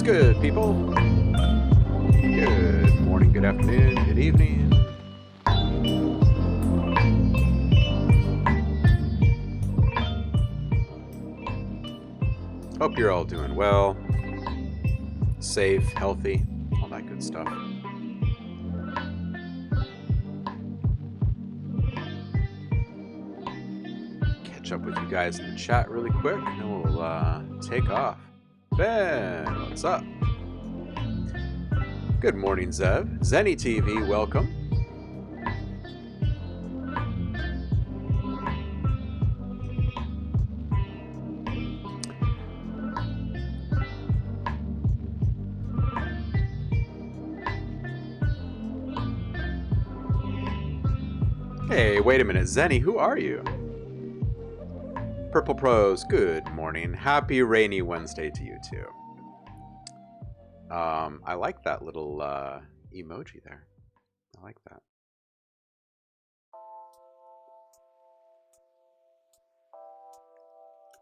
good, people? Good morning, good afternoon, good evening. Hope you're all doing well, safe, healthy, all that good stuff. Catch up with you guys in the chat really quick, and then we'll take off. Ben, what's up? Good morning, Zev. Zenny TV, welcome. Hey, wait a minute, Zenny, who are you? Purple Pros, good morning. Happy rainy Wednesday to you too. I like that little emoji there. I like that.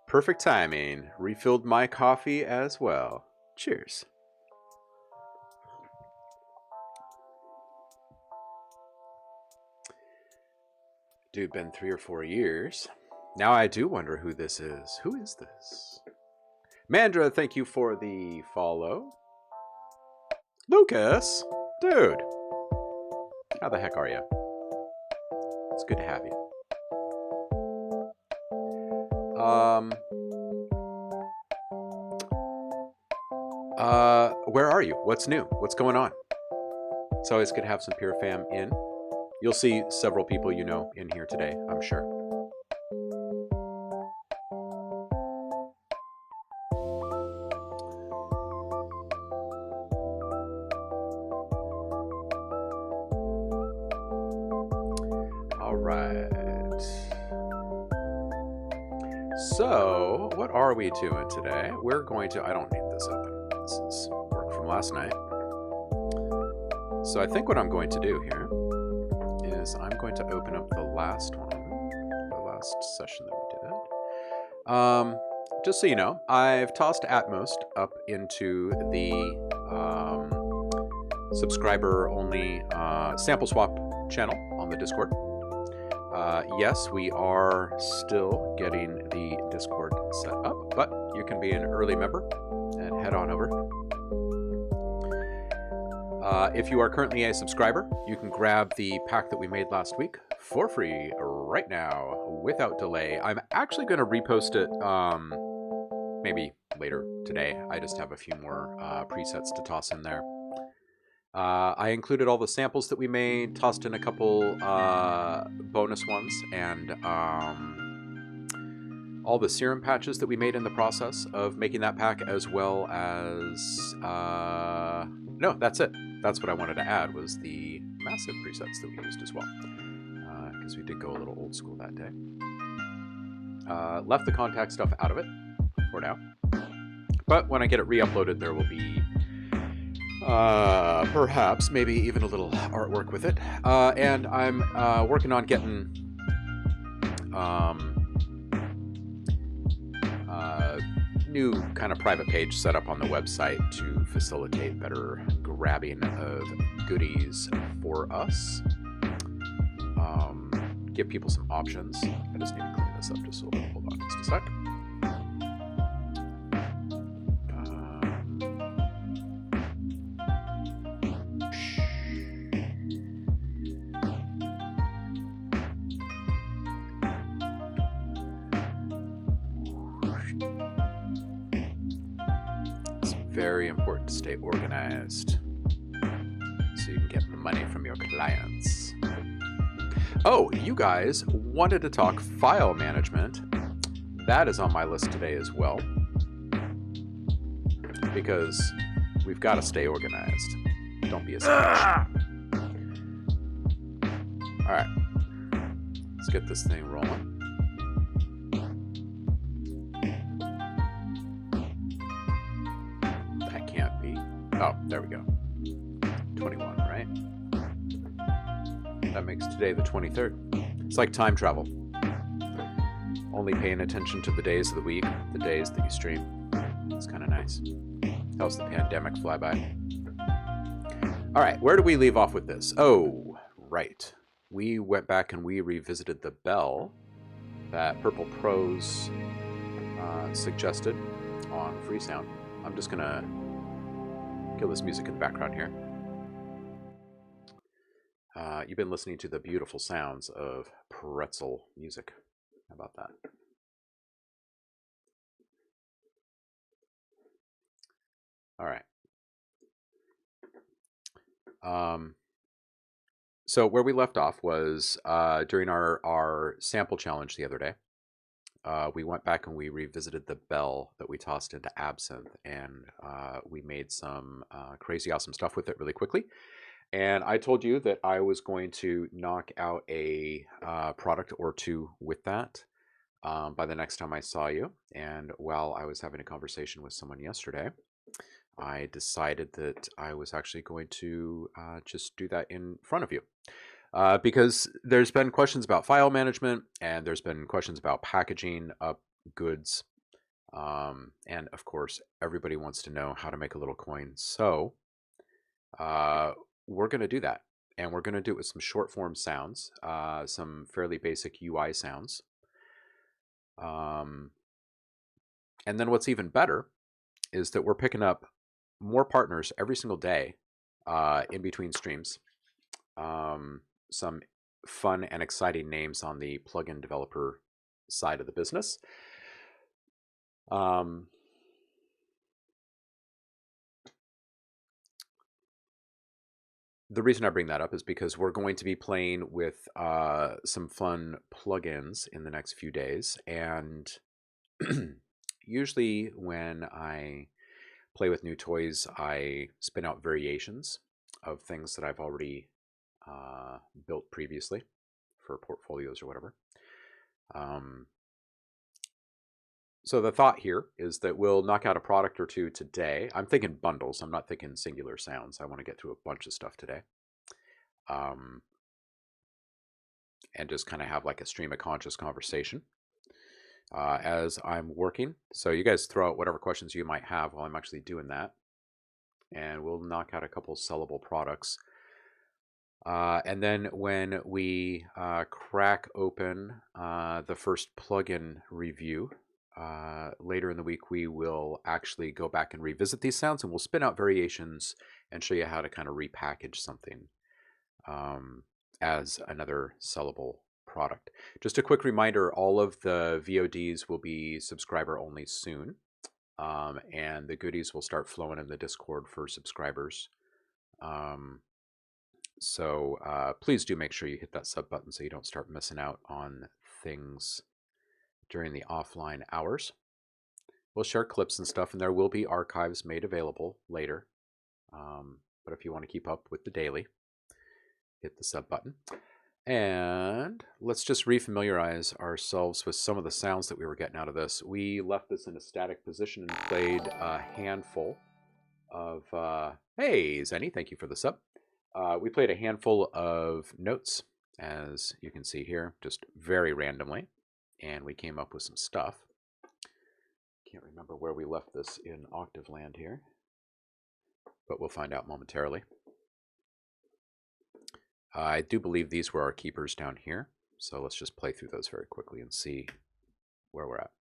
Perfect timing. Refilled my coffee as well. Cheers. Dude, been 3 or 4 years. Now I do wonder who this is. Who is this? Mandra, thank you for the follow. Lucas, dude. How the heck are you? It's good to have you. Where are you? What's new? What's going on? It's always good to have some Pure Fam in. You'll see several people you know in here today, I'm sure. All right. So, what are we doing today? We're going to, I don't need this open. This is work from last night. So I think what I'm going to do here is I'm going to open up the last one, the last session that we did. Just so you know, I've tossed Atmos up into the subscriber-only sample swap channel on the Discord. Yes, we are still getting the Discord set up, but you can be an early member and head on over. If you are currently a subscriber, you can grab the pack that we made last week for free right now without delay. I'm actually going to repost it maybe later today. I just have a few more presets to toss in there. I included all the samples that we made, tossed in a couple bonus ones, and all the serum patches that we made in the process of making that pack, as well as... no, that's it. That's what I wanted to add, was the massive presets that we used as well, because we did go a little old school that day. Left the kontakt stuff out of it for now, but when I get it re-uploaded, there will be perhaps maybe even a little artwork with it, and I'm working on getting new kind of private page set up on the website to facilitate better grabbing of goodies for us. Give people some options. I just need to clean this up just a little bit. Hold on just a sec. Very important to stay organized so you can get money from your clients. Oh, you guys wanted to talk file management. That is on my list today as well, because we've got to stay organized. Don't be a savage. All right, let's get this thing rolling. Oh, there we go. 21, right? That makes today the 23rd. It's like time travel. Only paying attention to the days of the week, the days that you stream. It's kind of nice. How's the pandemic fly by? All right, where do we leave off with this? Oh, right. We went back and we revisited the bell that Purple Pros suggested on Freesound. I'm just gonna kill this music in the background here. You've been listening to the beautiful sounds of pretzel music. How about that? All right. So where we left off was during our sample challenge the other day. We went back and we revisited the bell that we tossed into absinthe, and we made some crazy awesome stuff with it really quickly. And I told you that I was going to knock out a product or two with that by the next time I saw you. And while I was having a conversation with someone yesterday, I decided that I was actually going to just do that in front of you. Because there's been questions about file management, and there's been questions about packaging up goods. And of course, everybody wants to know how to make a little coin. So we're going to do that. And we're going to do it with some short form sounds, some fairly basic UI sounds. And then what's even better is that we're picking up more partners every single day in between streams. Some fun and exciting names on the plugin developer side of the business. The reason I bring that up is because we're going to be playing with some fun plugins in the next few days. And usually when I play with new toys, I spin out variations of things that I've already built previously for portfolios or whatever. So the thought here is that we'll knock out a product or two today. I'm thinking bundles. I'm not thinking singular sounds. I want to get through a bunch of stuff today. And just kind of have like a stream of conscious conversation as I'm working. So you guys throw out whatever questions you might have while I'm actually doing that. And we'll knock out a couple sellable products. And then when we crack open the first plugin review, later in the week, we will actually go back and revisit these sounds, and we'll spin out variations and show you how to kind of repackage something as another sellable product. Just a quick reminder, all of the VODs will be subscriber only soon, and the goodies will start flowing in the Discord for subscribers. So please do make sure you hit that sub button so you don't start missing out on things during the offline hours. We'll share clips and stuff, and there will be archives made available later. But if you want to keep up with the daily, hit the sub button. And let's just refamiliarize ourselves with some of the sounds that we were getting out of this. We left this in a static position and played a handful of... hey, Zenny, thank you for the sub. We played a handful of notes, as you can see here, just very randomly. And we came up with some stuff. Can't remember where we left this in octave land here, but we'll find out momentarily. I do believe these were our keepers down here, so let's just play through those very quickly and see where we're at.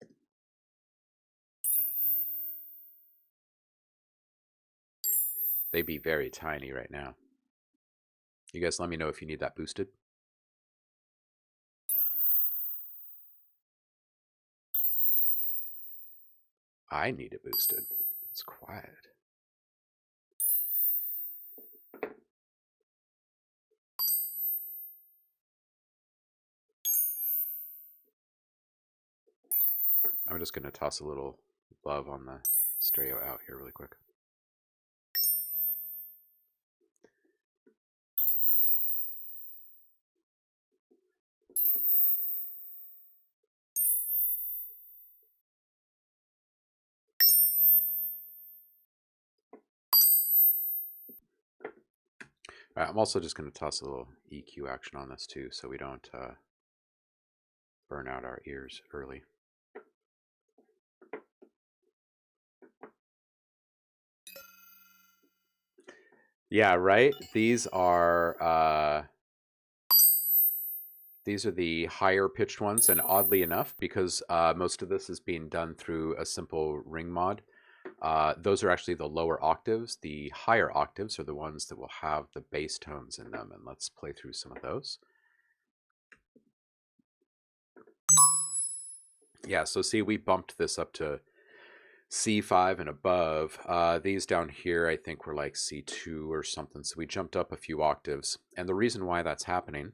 They'd be very tiny right now. You guys let me know if you need that boosted. I need it boosted. It's quiet. I'm just going to toss a little love on the stereo out here really quick. All right, I'm also just going to toss a little EQ action on this too, so we don't burn out our ears early. Yeah, right? These are the higher pitched ones, and oddly enough, because most of this is being done through a simple ring mod, those are actually the lower octaves. The higher octaves are the ones that will have the bass tones in them, and let's play through some of those. Yeah, so see, we bumped this up to C5 and above. These down here, I think, were like C2 or something, so we jumped up a few octaves. And the reason why that's happening,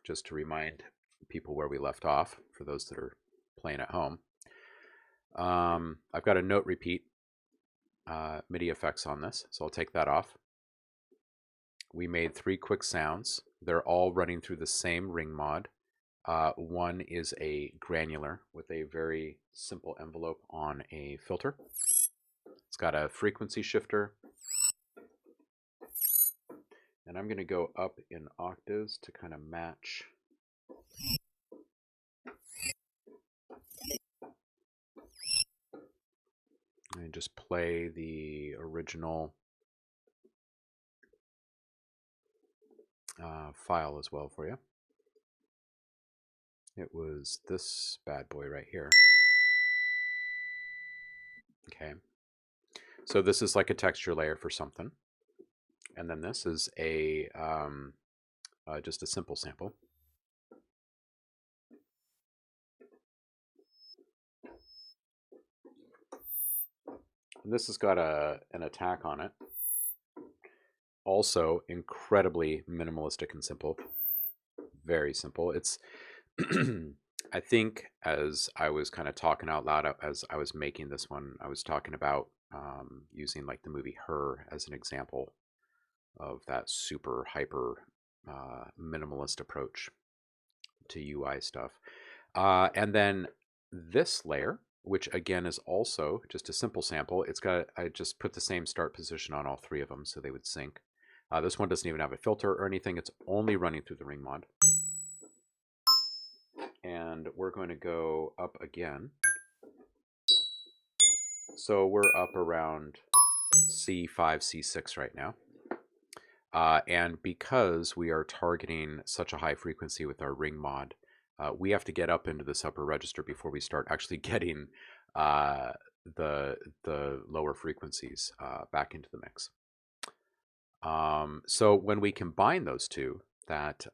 just to remind people where we left off, for those that are playing at home, I've got a note repeat MIDI effects on this, so I'll take that off. We made 3 quick sounds. They're all running through the same ring mod. One is a granular with a very simple envelope on a filter. It's got a frequency shifter. And I'm going to go up in octaves to kind of match. And just play the original file as well for you. It was this bad boy right here. Okay. So this is like a texture layer for something. And then this is a just a simple sample. And this has got an attack on it. Also incredibly minimalistic and simple. Very simple. It's I think as I was kind of talking out loud as I was making this one, I was talking about using like the movie Her as an example of that super hyper minimalist approach to UI stuff. And then this layer, which again is also just a simple sample, I just put the same start position on all 3 of them so they would sync. This one doesn't even have a filter or anything. It's only running through the ring mod. And we're going to go up again. So we're up around C5, C6 right now. And because we are targeting such a high frequency with our ring mod, we have to get up into this upper register before we start actually getting the lower frequencies back into the mix. So when we combine those two, that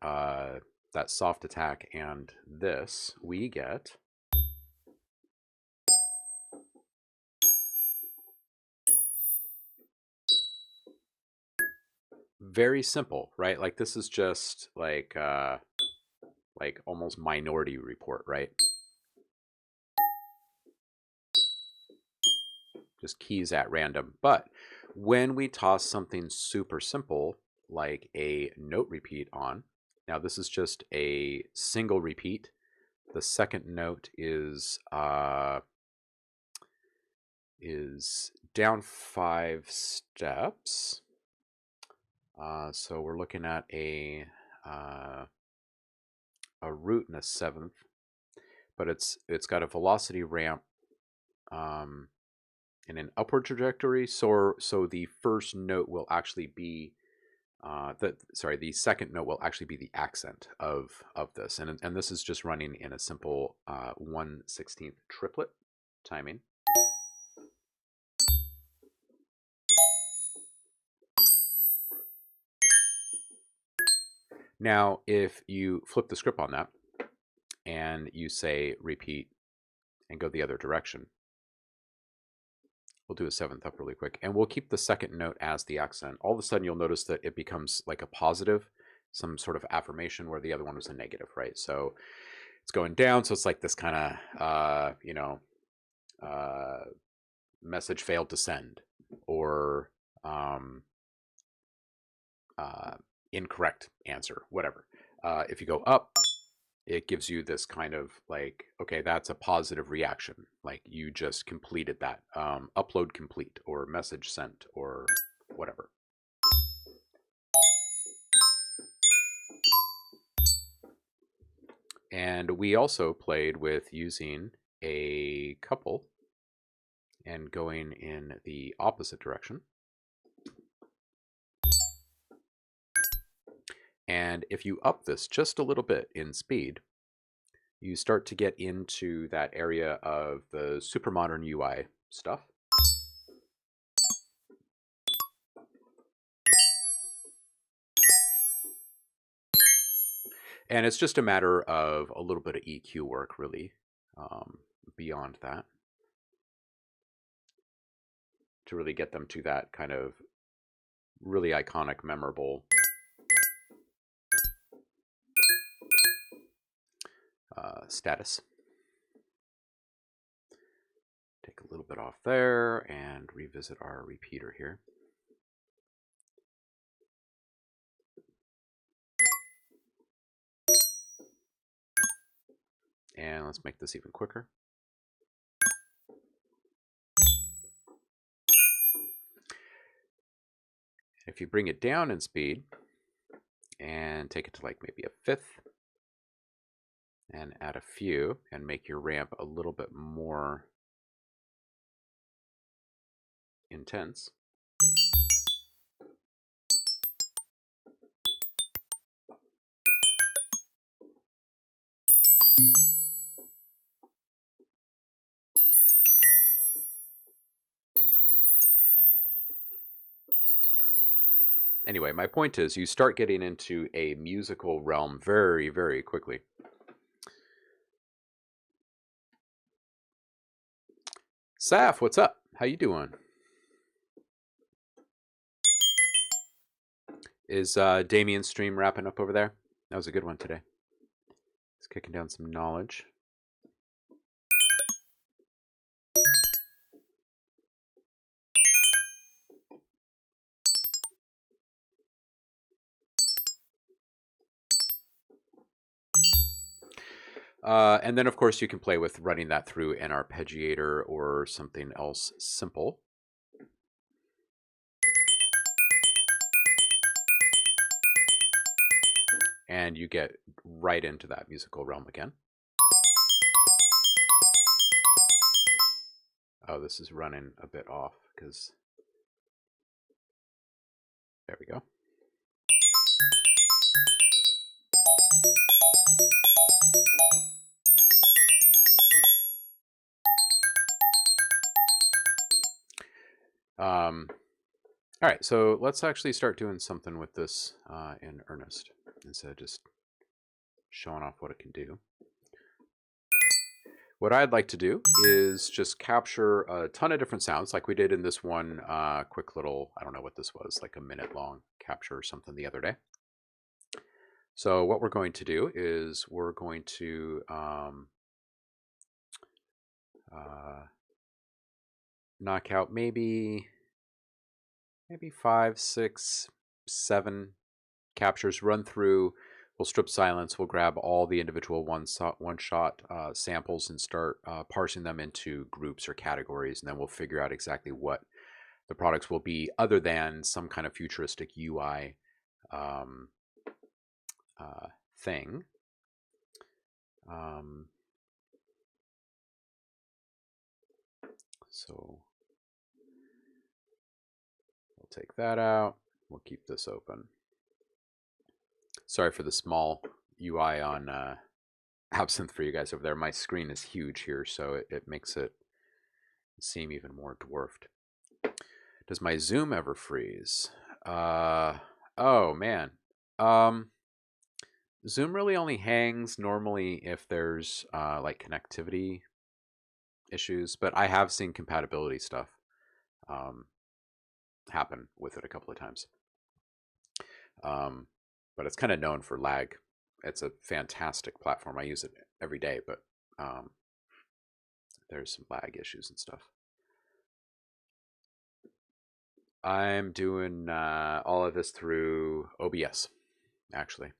soft attack and this, we get very simple, right? Like this is just like almost Minority Report, right? Just keys at random. But when we toss something super simple like a note repeat on, now this is just a single repeat. The second note is down 5 steps. So we're looking at a root and a 7th, but it's got a velocity ramp in an upward trajectory. So the first note will actually be the second note will actually be the accent of this, and this is just running in a simple 1/16 triplet timing. Now, if you flip the script on that and you say repeat and go the other direction, we'll do a 7th up really quick, and we'll keep the second note as the accent. All of a sudden, you'll notice that it becomes like a positive, some sort of affirmation, where the other one was a negative, right? So it's going down, so it's like this kind of, message failed to send, or incorrect answer, whatever. If you go up, it gives you this kind of like, okay, that's a positive reaction. Like you just completed that. Upload complete, or message sent, or whatever. And we also played with using a couple and going in the opposite direction. And if you up this just a little bit in speed, you start to get into that area of the super modern UI stuff. And it's just a matter of a little bit of EQ work, really, beyond that, to really get them to that kind of really iconic, memorable status. Take a little bit off there and revisit our repeater here. And let's make this even quicker. If you bring it down in speed and take it to like maybe a fifth and add a few and make your ramp a little bit more intense. Anyway, my point is you start getting into a musical realm very, very quickly. Saf, what's up? How you doing? Is Damien's stream wrapping up over there? That was a good one today. He's kicking down some knowledge. And then, of course, you can play with running that through an arpeggiator or something else simple. And you get right into that musical realm again. Oh, this is running a bit off because... There we go. All right, so let's actually start doing something with this in earnest instead of just showing off what it can do. What I'd like to do is just capture a ton of different sounds like we did in this one quick little, I don't know what this was, like a minute long capture or something the other day. So what we're going to do is we're going to knock out maybe 5, 6, 7 captures, run through, we'll strip silence, we'll grab all the individual one-shot samples and start parsing them into groups or categories, and then we'll figure out exactly what the products will be other than some kind of futuristic UI thing. So we'll take that out. We'll keep this open. Sorry for the small UI on Absinthe for you guys over there. My screen is huge here, so it makes it seem even more dwarfed. Does my Zoom ever freeze? Oh, man. Zoom really only hangs normally if there's like connectivity issues, but I have seen compatibility stuff happen with it a couple of times. But it's kind of known for lag. It's a fantastic platform. I use it every day, but there's some lag issues and stuff. I'm doing all of this through OBS, actually.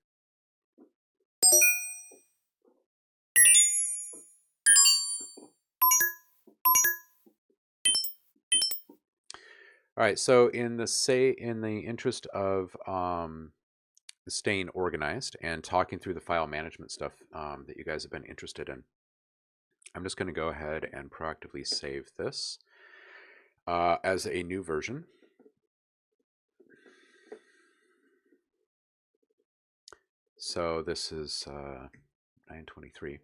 All right, so in the interest of staying organized and talking through the file management stuff that you guys have been interested in, I'm just going to go ahead and proactively save this as a new version. So this is 923.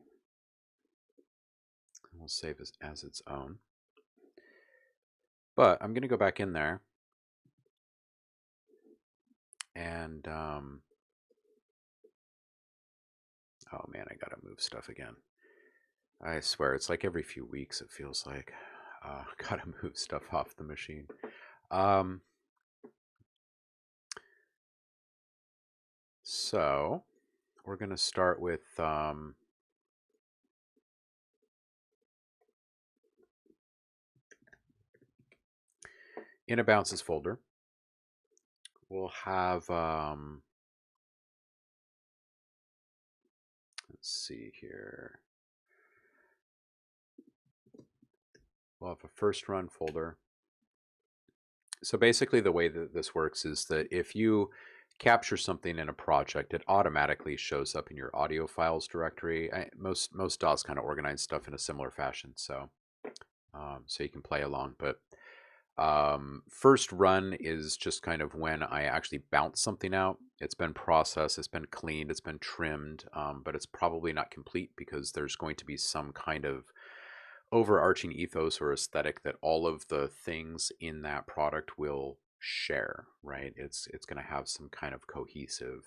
We'll save it as its own. But I'm going to go back in there and oh man, I gotta move stuff again. I swear, it's like every few weeks it feels like. Gotta move stuff off the machine. So we're gonna start with in a bounces folder. We'll have let's see here. We'll have a first run folder. So basically the way that this works is that if you capture something in a project, it automatically shows up in your audio files directory. Most DAWs kind of organize stuff in a similar fashion, so you can play along. But first run is just kind of when I actually bounce something out. It's been processed, it's been cleaned, it's been trimmed, but it's probably not complete because there's going to be some kind of overarching ethos or aesthetic that all of the things in that product will share, right? It's going to have some kind of cohesive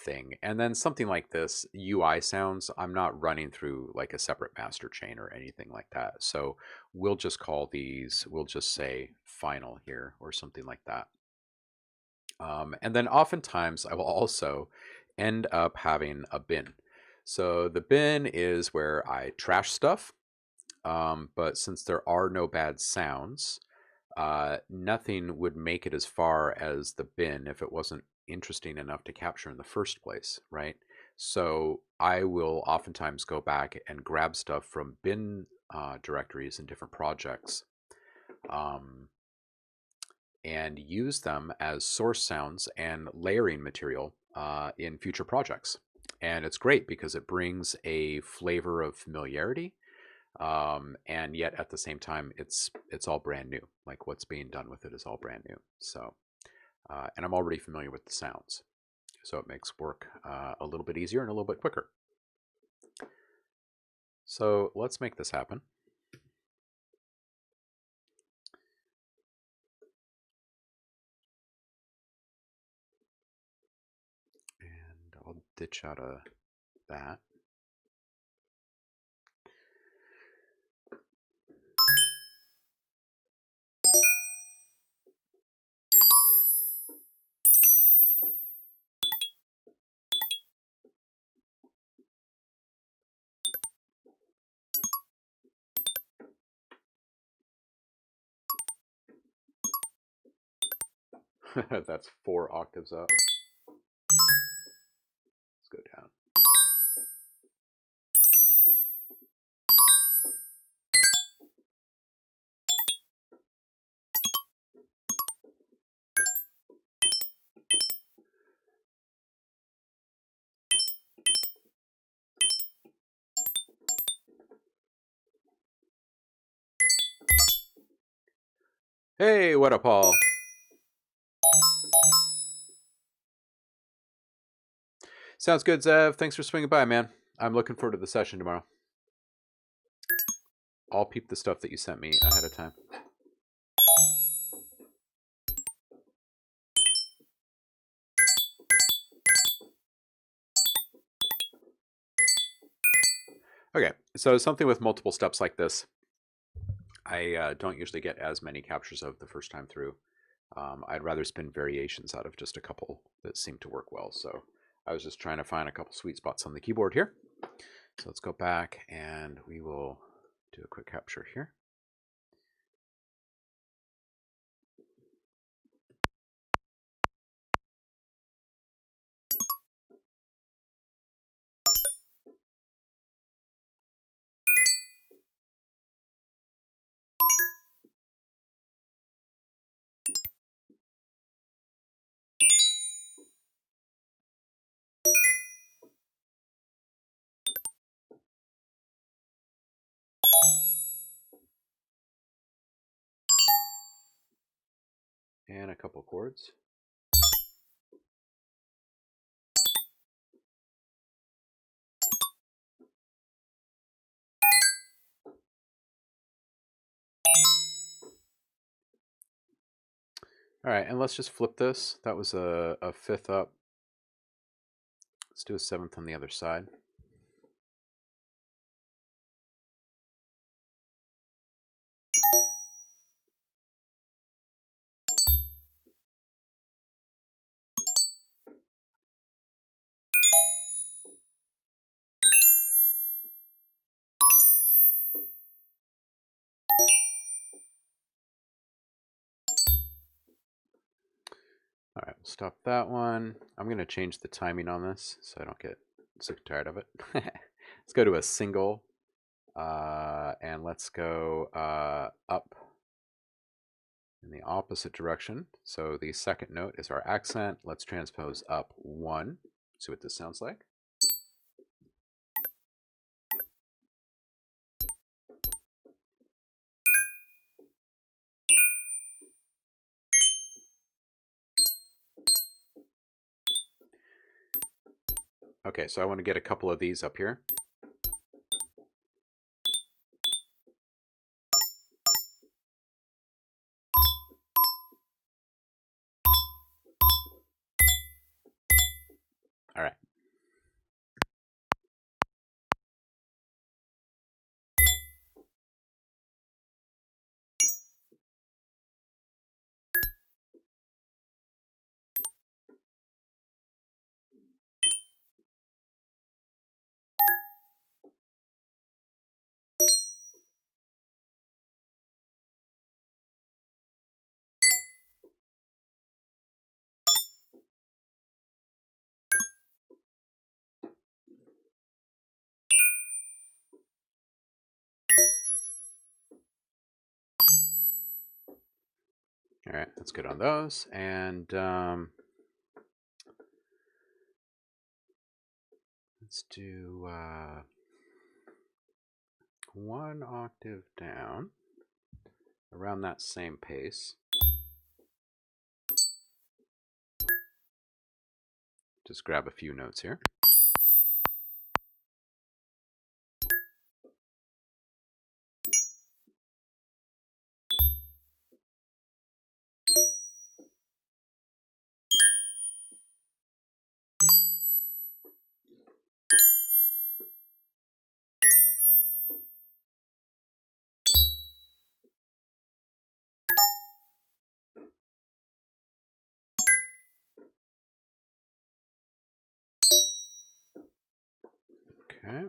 thing. And then something like this, UI sounds, I'm not running through like a separate master chain or anything like that. So we'll just call these, we'll just say final here or something like that. And then oftentimes I will also end up having a bin. So the bin is where I trash stuff. But since there are no bad sounds, nothing would make it as far as the bin if it wasn't interesting enough to capture in the first place, right? So I will oftentimes go back and grab stuff from bin directories in different projects and use them as source sounds and layering material in future projects. And it's great because it brings a flavor of familiarity, and yet at the same time it's all brand new. Like what's being done with it is all brand new. So and I'm already familiar with the sounds, so it makes work a little bit easier and a little bit quicker. So let's make this happen. And I'll ditch out of that. That's 4 octaves up. Let's go down. Hey, what up, Paul? Sounds good, Zev. Thanks for swinging by, man. I'm looking forward to the session tomorrow. I'll peep the stuff that you sent me ahead of time. Okay, so something with multiple steps like this, I don't usually get as many captures of the first time through. I'd rather spin variations out of just a couple that seem to work well. So I was just trying to find a couple sweet spots on the keyboard here. So let's go back and we will do a quick capture here. And a couple chords. All right, and let's just flip this. That was a fifth up. Let's do a seventh on the other side. All right, we'll stop that one. I'm going to change the timing on this so I don't get sick and tired of it. Let's go to a single, and let's go up in the opposite direction. So the second note is our accent. Let's transpose up 1. See what this sounds like. Okay, so I want to get a couple of these up here. All right. All right, that's good on those. And let's do 1 octave down around that same pace. Just grab a few notes here. Okay.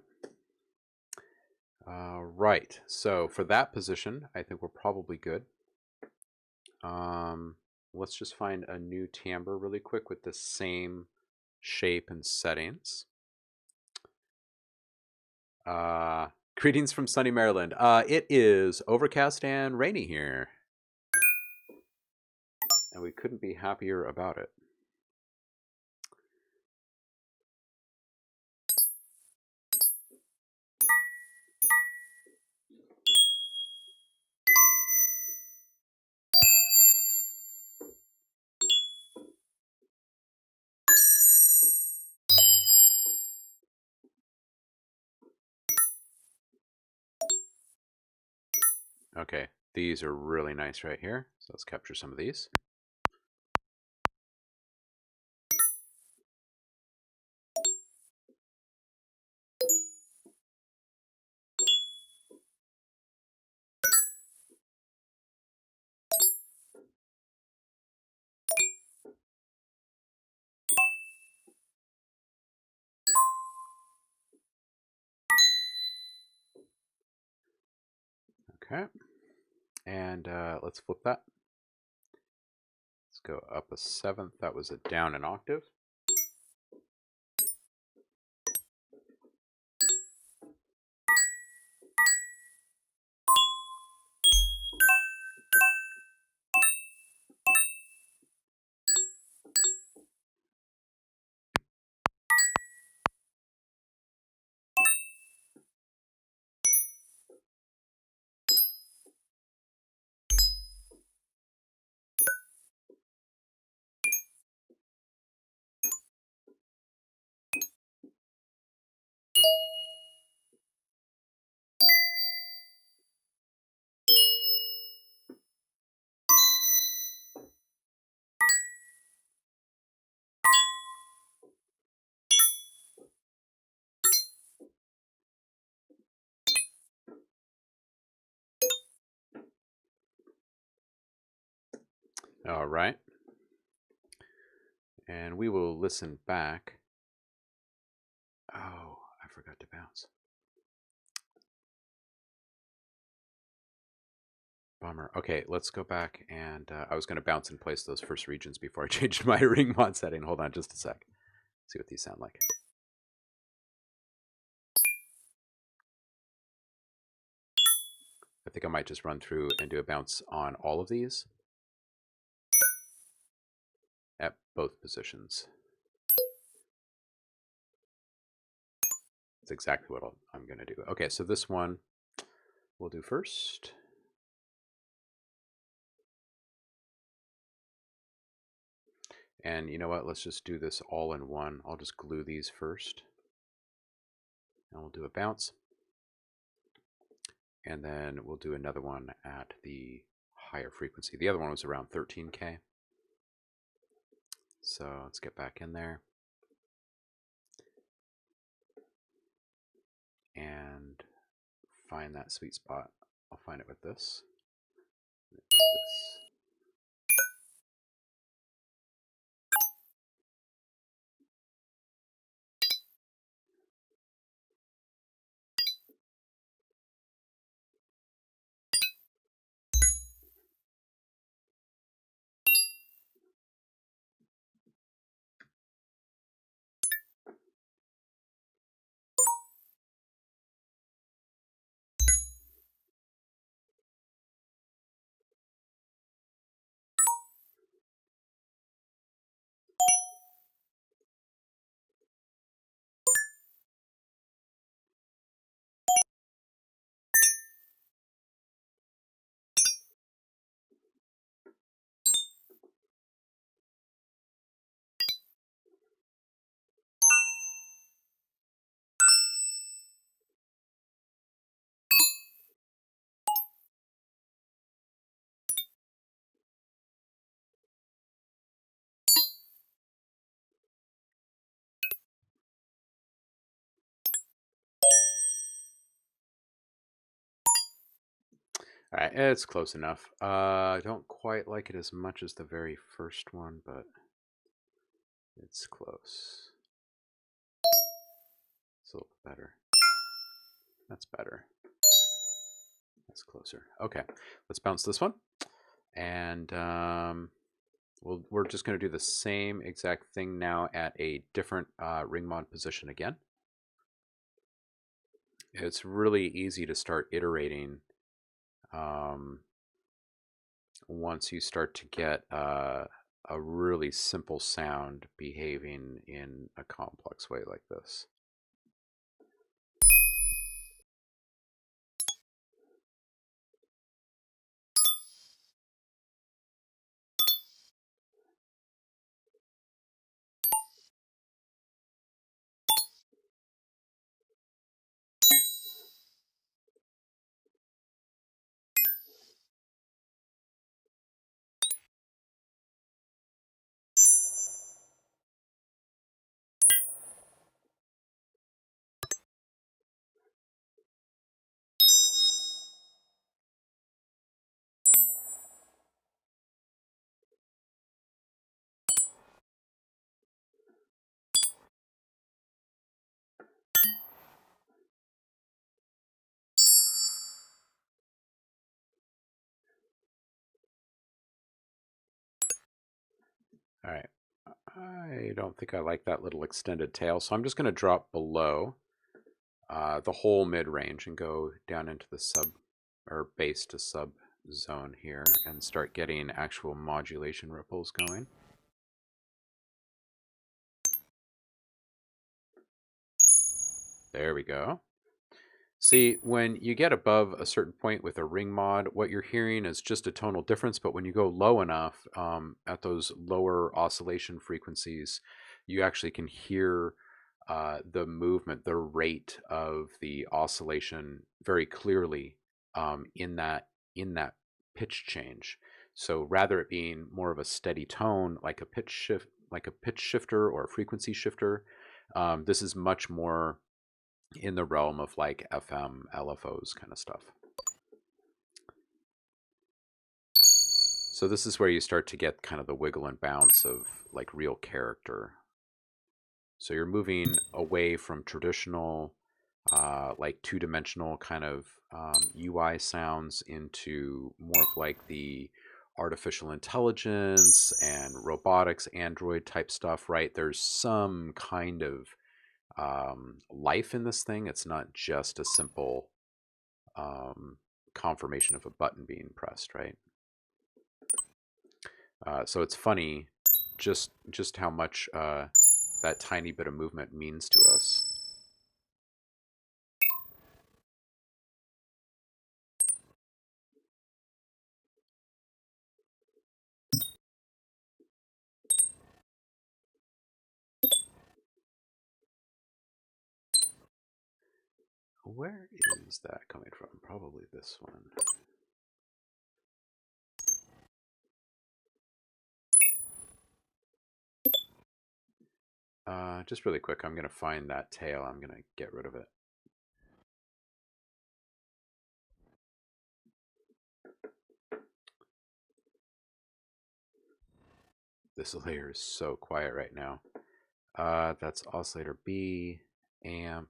Right. So for that position, I think we're probably good. Let's just find a new timbre really quick with the same shape and settings. Greetings from sunny Maryland. It is overcast and rainy here. And we couldn't be happier about it. Okay, these are really nice right here. So let's capture some of these. Okay, and let's flip that. Let's go up a seventh. That was a down an octave. All right. And we will listen back. Oh, I forgot to bounce. Bummer. Okay, let's go back and I was going to bounce and place those first regions before I changed my ring mod setting. Hold on just a sec. See what these sound like. I think I might just run through and do a bounce on all of these at both positions. That's exactly what I'm going to do. Okay, so this one we'll do first. And you know what? Let's just do this all in one. I'll just glue these first. And we'll do a bounce. And then we'll do another one at the higher frequency. The other one was around 13K. So let's get back in there. And find that sweet spot. I'll find it with this. All right, it's close enough. I don't quite like it as much as the very first one, but it's close. It's a little better. That's better. That's closer. Okay, let's bounce this one. And we're just going to do the same exact thing now at a different ring mod position again. It's really easy to start iterating once you start to get a really simple sound behaving in a complex way like this. All right, I don't think I like that little extended tail, so I'm just going to drop below the whole mid-range and go down into the sub or base to sub zone here and start getting actual modulation ripples going. There we go. See, when you get above a certain point with a ring mod, what you're hearing is just a tonal difference, but when you go low enough at those lower oscillation frequencies, you actually can hear the movement, the rate of the oscillation very clearly in that pitch change. So rather it being more of a steady tone, like a pitch shifter or a frequency shifter, this is much more in the realm of like FM, LFOs kind of stuff. So this is where you start to get kind of the wiggle and bounce of like real character. So you're moving away from traditional, like two-dimensional kind of UI sounds into more of like the artificial intelligence and robotics, Android type stuff, right? There's some kind of life in this thing. It's not just a simple confirmation of a button being pressed, right? So it's funny just how much that tiny bit of movement means to us. Where is that coming from? Probably this one. Just really quick, I'm going to find that tail. I'm going to get rid of it. This layer is so quiet right now. That's oscillator B, amp.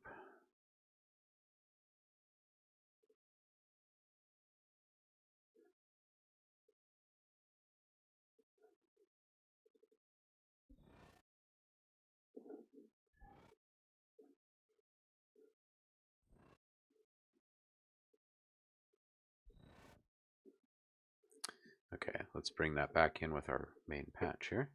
Okay, let's bring that back in with our main patch here.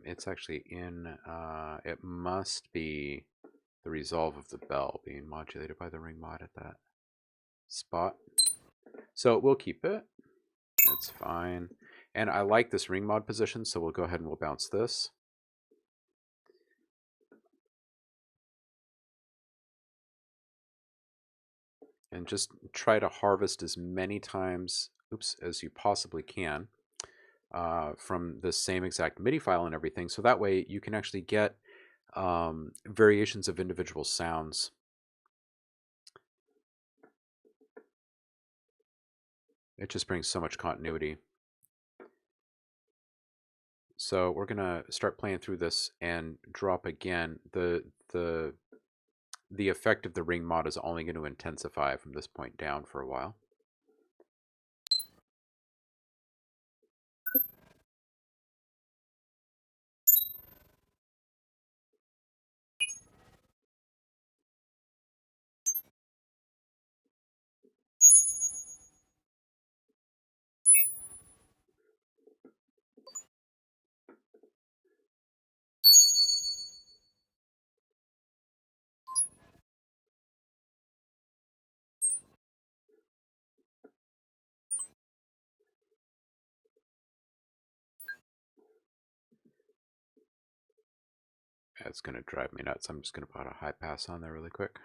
It's actually in, it must be the resolve of the bell being modulated by the ring mod at that spot. So we'll keep it. That's fine. And I like this ring mod position, so we'll go ahead and we'll bounce this. And just try to harvest as many times, as you possibly can from the same exact MIDI file and everything. So that way you can actually get variations of individual sounds. It just brings so much continuity. So we're gonna start playing through this and drop again. The effect of the ring mod is only going to intensify from this point down for a while. It's going to drive me nuts. I'm just going to put a high pass on there really quick.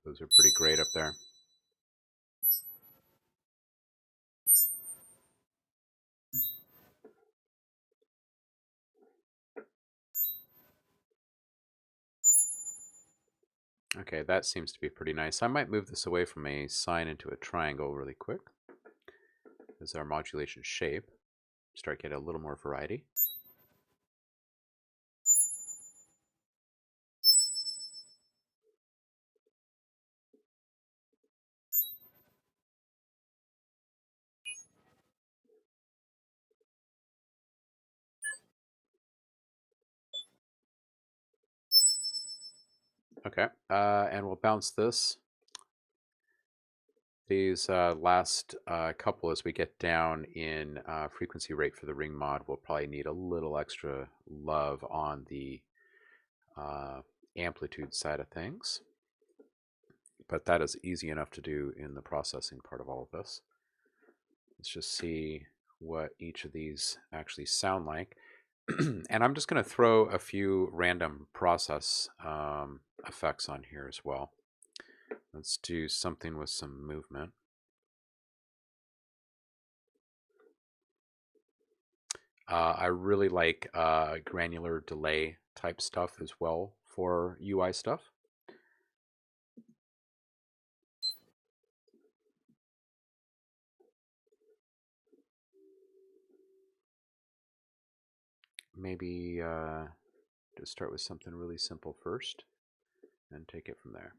Those are pretty great up there. Okay, that seems to be pretty nice. I might move this away from a sine into a triangle really quick. This is our modulation shape. Start getting a little more variety. Okay, and we'll bounce this. These last couple, as we get down in frequency rate for the ring mod, we'll probably need a little extra love on the amplitude side of things. But that is easy enough to do in the processing part of all of this. Let's just see what each of these actually sound like. And I'm just going to throw a few random process effects on here as well. Let's do something with some movement. I really like granular delay type stuff as well for UI stuff. Maybe just start with something really simple first and take it from there.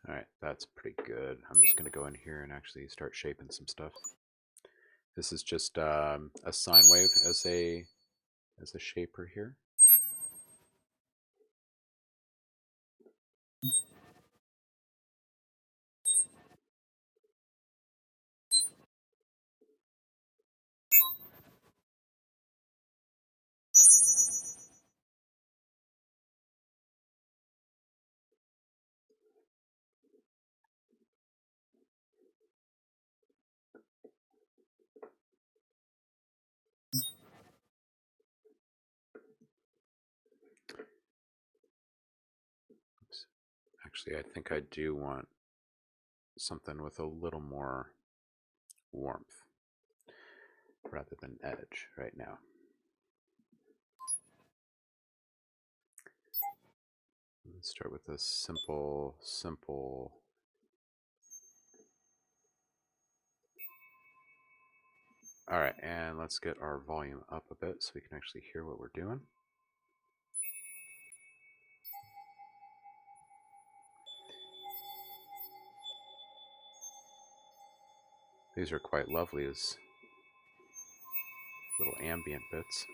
All right, that's pretty good. I'm just going to go in here and actually start shaping some stuff. This is just a sine wave as a shaper here. Oops. Actually, I think I do want something with a little more warmth rather than edge right now. Let's start with a simple. All right, and let's get our volume up a bit so we can actually hear what we're doing. These are quite lovely as little ambient bits.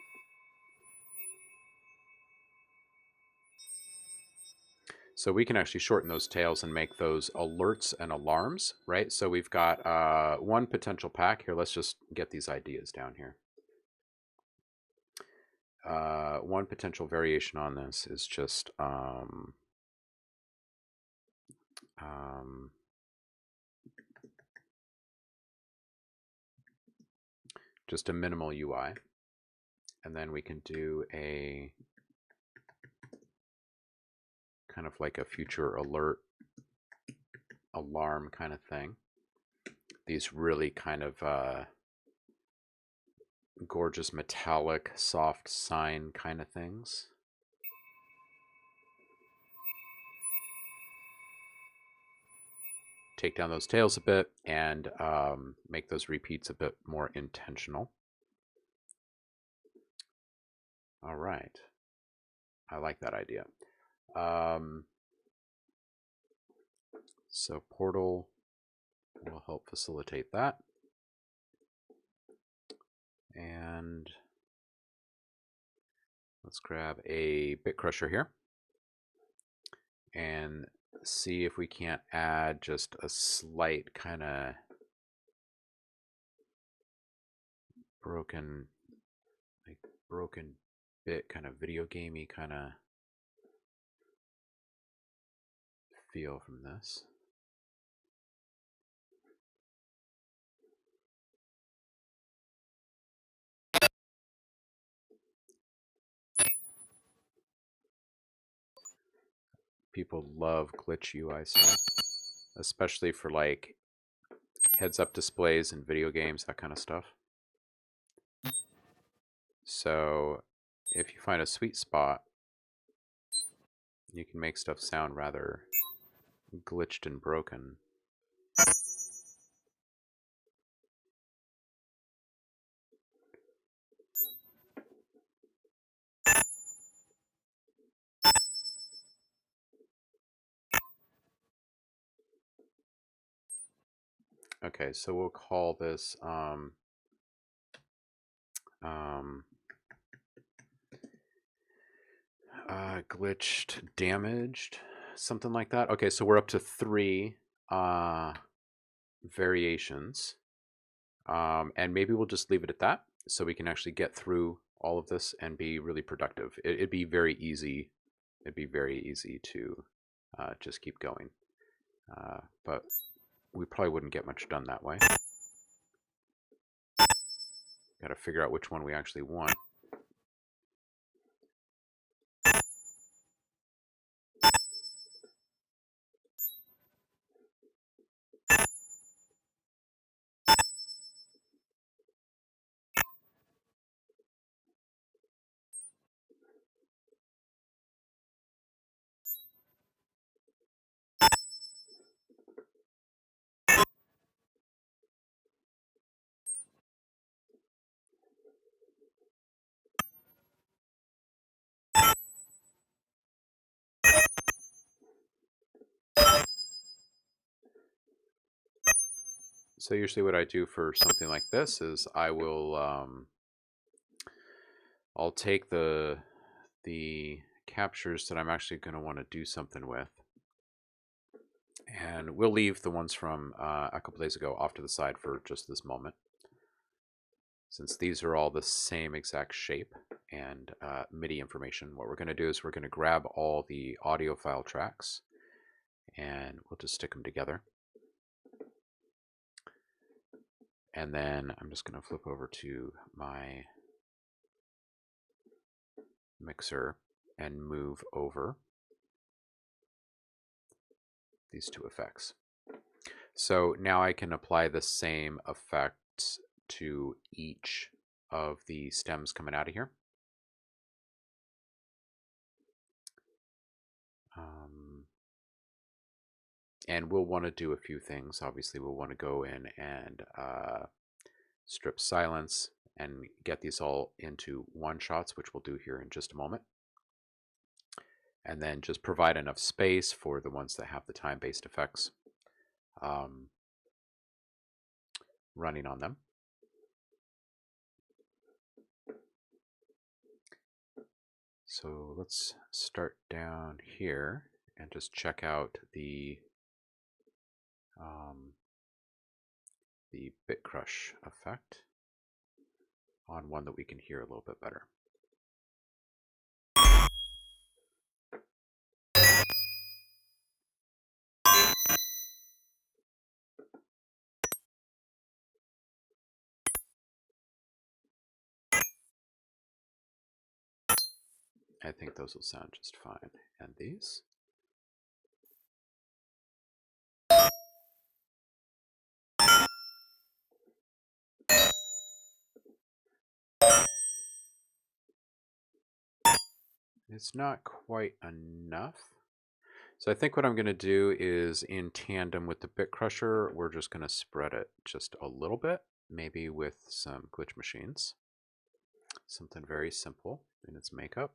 So we can actually shorten those tails and make those alerts and alarms, right? So we've got one potential pack here. Let's just get these ideas down here. One potential variation on this is just just a minimal UI. And then we can do a kind of like a future alert alarm kind of thing. These really kind of gorgeous metallic soft sine kind of things. Take down those tails a bit and make those repeats a bit more intentional. All right. I like that idea. So Portal will help facilitate that. And let's grab a bit crusher here and see if we can't add just a slight kind of broken bit, kind of video gamey kind of feel from this. People love glitch UI stuff, especially for like heads-up displays in video games, that kind of stuff. So if you find a sweet spot, you can make stuff sound rather glitched and broken. Okay, so we'll call this glitched, damaged, something like that. Okay, so we're up to 3 variations. And maybe we'll just leave it at that so we can actually get through all of this and be really productive. It'd be very easy. It'd be very easy to just keep going. But we probably wouldn't get much done that way. Got to figure out which one we actually want. So usually what I do for something like this is I will I'll take the captures that I'm actually going to want to do something with, and we'll leave the ones from a couple days ago off to the side for just this moment, since these are all the same exact shape and MIDI information. What we're going to do is we're going to grab all the audio file tracks and we'll just stick them together. And then I'm just going to flip over to my mixer and move over these 2 effects. So now I can apply the same effects to each of the stems coming out of here. And we'll want to do a few things. Obviously, we'll want to go in and strip silence and get these all into one shots, which we'll do here in just a moment. And then just provide enough space for the ones that have the time-based effects running on them. So let's start down here and just check out the bit crush effect on one that we can hear a little bit better. I think those will sound just fine. And these? It's not quite enough. So I think what I'm going to do is, in tandem with the bit crusher, we're just going to spread it just a little bit, maybe with some glitch machines. Something very simple in its makeup.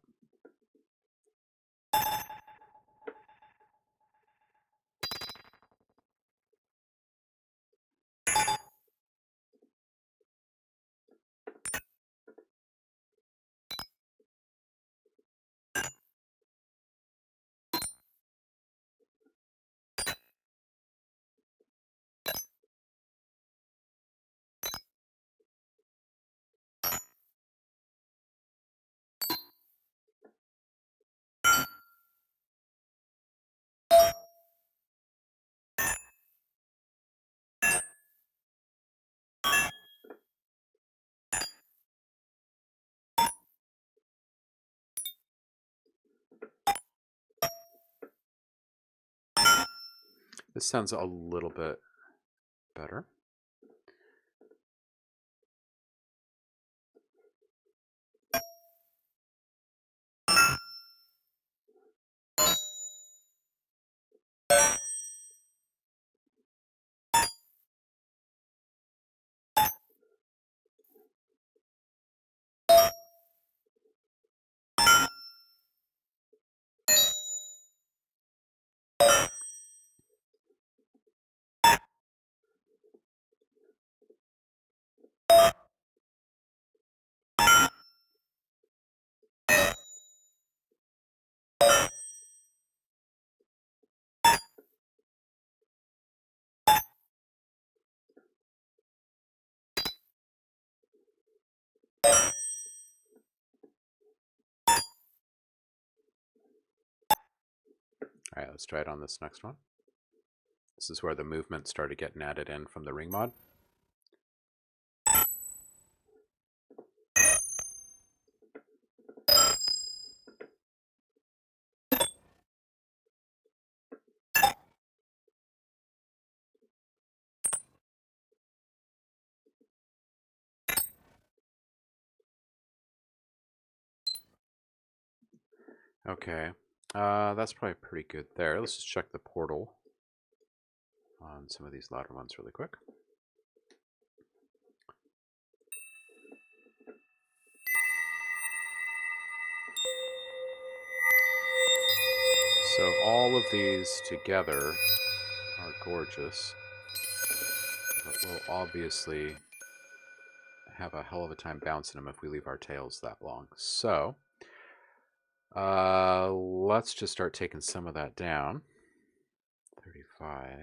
This sounds a little bit better. All right, let's try it on this next one. This is where the movement started getting added in from the ring mod. Okay, that's probably pretty good there. Let's just check the portal on some of these louder ones really quick. So all of these together are gorgeous, but we'll obviously have a hell of a time bouncing them if we leave our tails that long. So let's just start taking some of that down. 35.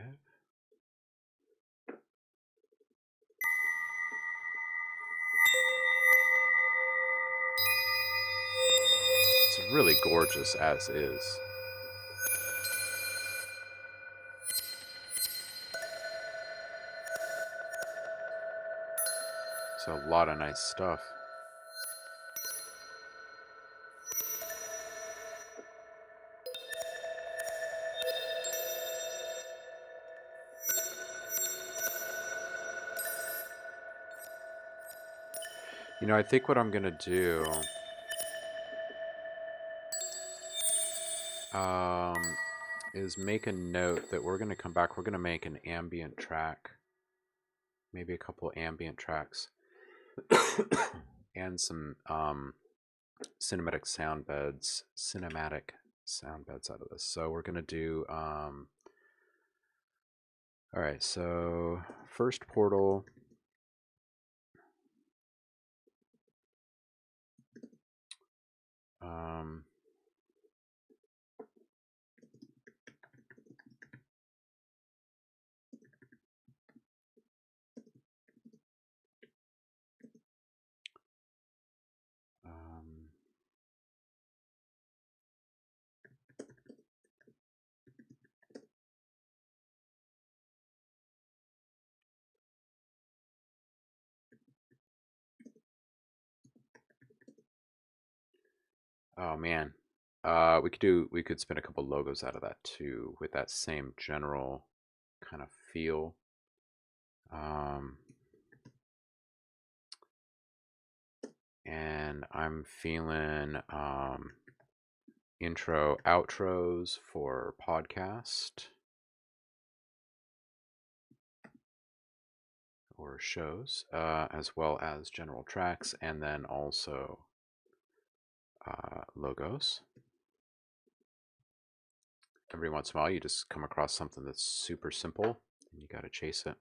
It's really gorgeous as is. So a lot of nice stuff. You know, I think what I'm going to do is make a note that we're going to come back. We're going to make an ambient track, maybe a couple ambient tracks, and some cinematic sound beds out of this. So we're going to do, all right, so first portal. Oh man, we could spin a couple logos out of that too, with that same general kind of feel. And I'm feeling intro outros for podcast or shows, as well as general tracks, and then also logos. Every once in a while you just come across something that's super simple and you got to chase it.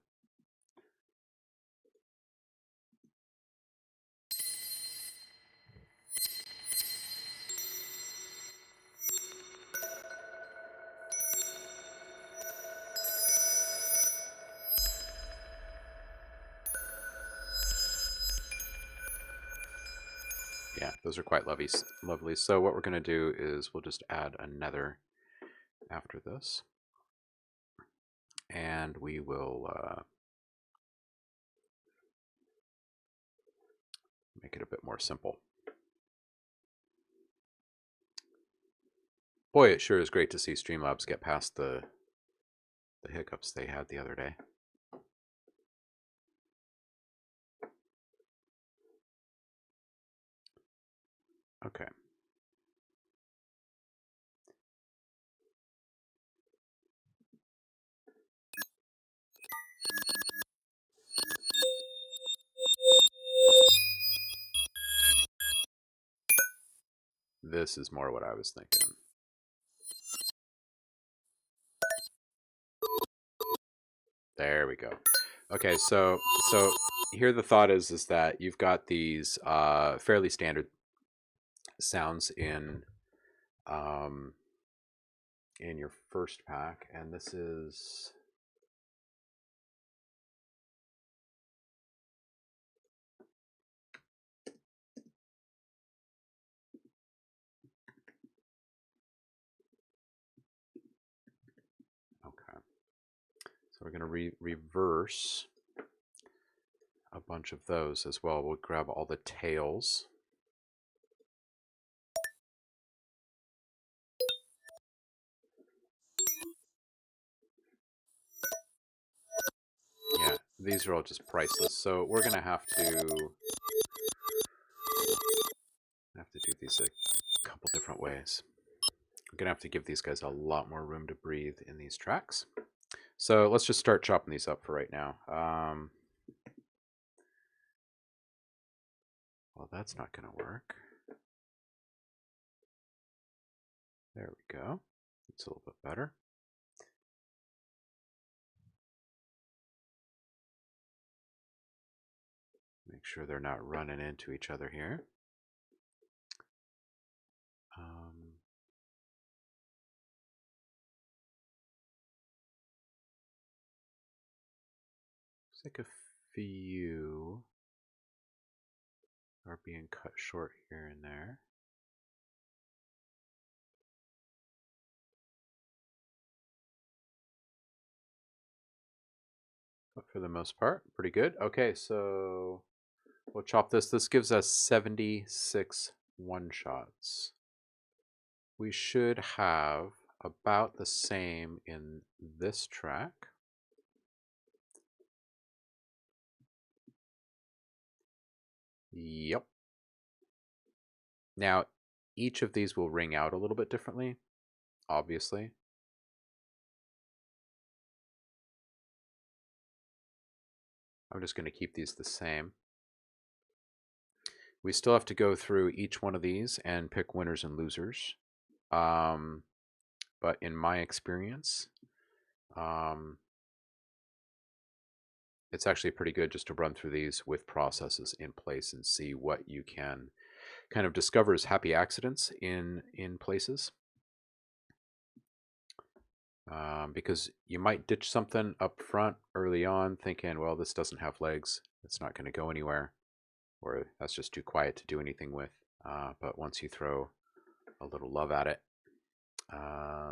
Yeah, those are quite lovely. So what we're going to do is we'll just add another after this, and we will make it a bit more simple. Boy, it sure is great to see Streamlabs get past the the hiccups they had the other day. Okay. This is more what I was thinking. There we go. Okay, so here the thought is that you've got these fairly standard sounds in your first pack, and this is okay. So we're going to reverse a bunch of those as well. We'll grab all the tails. Yeah, these are all just priceless. So we're going to have to do these a couple different ways. We're going to have to give these guys a lot more room to breathe in these tracks. So let's just start chopping these up for right now. Well, that's not going to work. There we go. It's a little bit better. Make sure they're not running into each other here. Looks like a few are being cut short here and there. But for the most part, pretty good. Okay, so we'll chop this. This gives us 76 one-shots. We should have about the same in this track. Yep. Now, each of these will ring out a little bit differently, obviously. I'm just going to keep these the same. We still have to go through each one of these and pick winners and losers. But in my experience, it's actually pretty good just to run through these with processes in place and see what you can kind of discover as happy accidents in places. Because you might ditch something up front early on thinking, well, this doesn't have legs, it's not going to go anywhere, or that's just too quiet to do anything with. But once you throw a little love at it,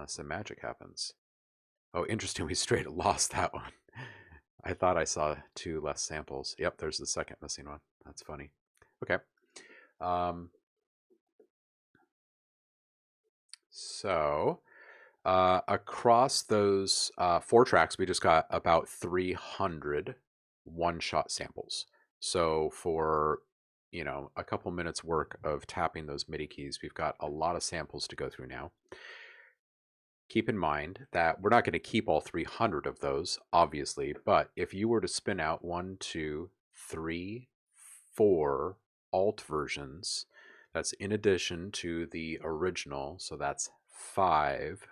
some magic happens. Oh, interesting, we straight lost that one. I thought I saw 2 less samples. Yep, there's the second missing one. That's funny. Okay. So across those 4 tracks, we just got about 300 one-shot samples. So for, you know, a couple minutes work of tapping those MIDI keys, we've got a lot of samples to go through now. Keep in mind that we're not going to keep all 300 of those, obviously, but if you were to spin out 1, 2, 3, 4 alt versions, that's in addition to the original, so that's 5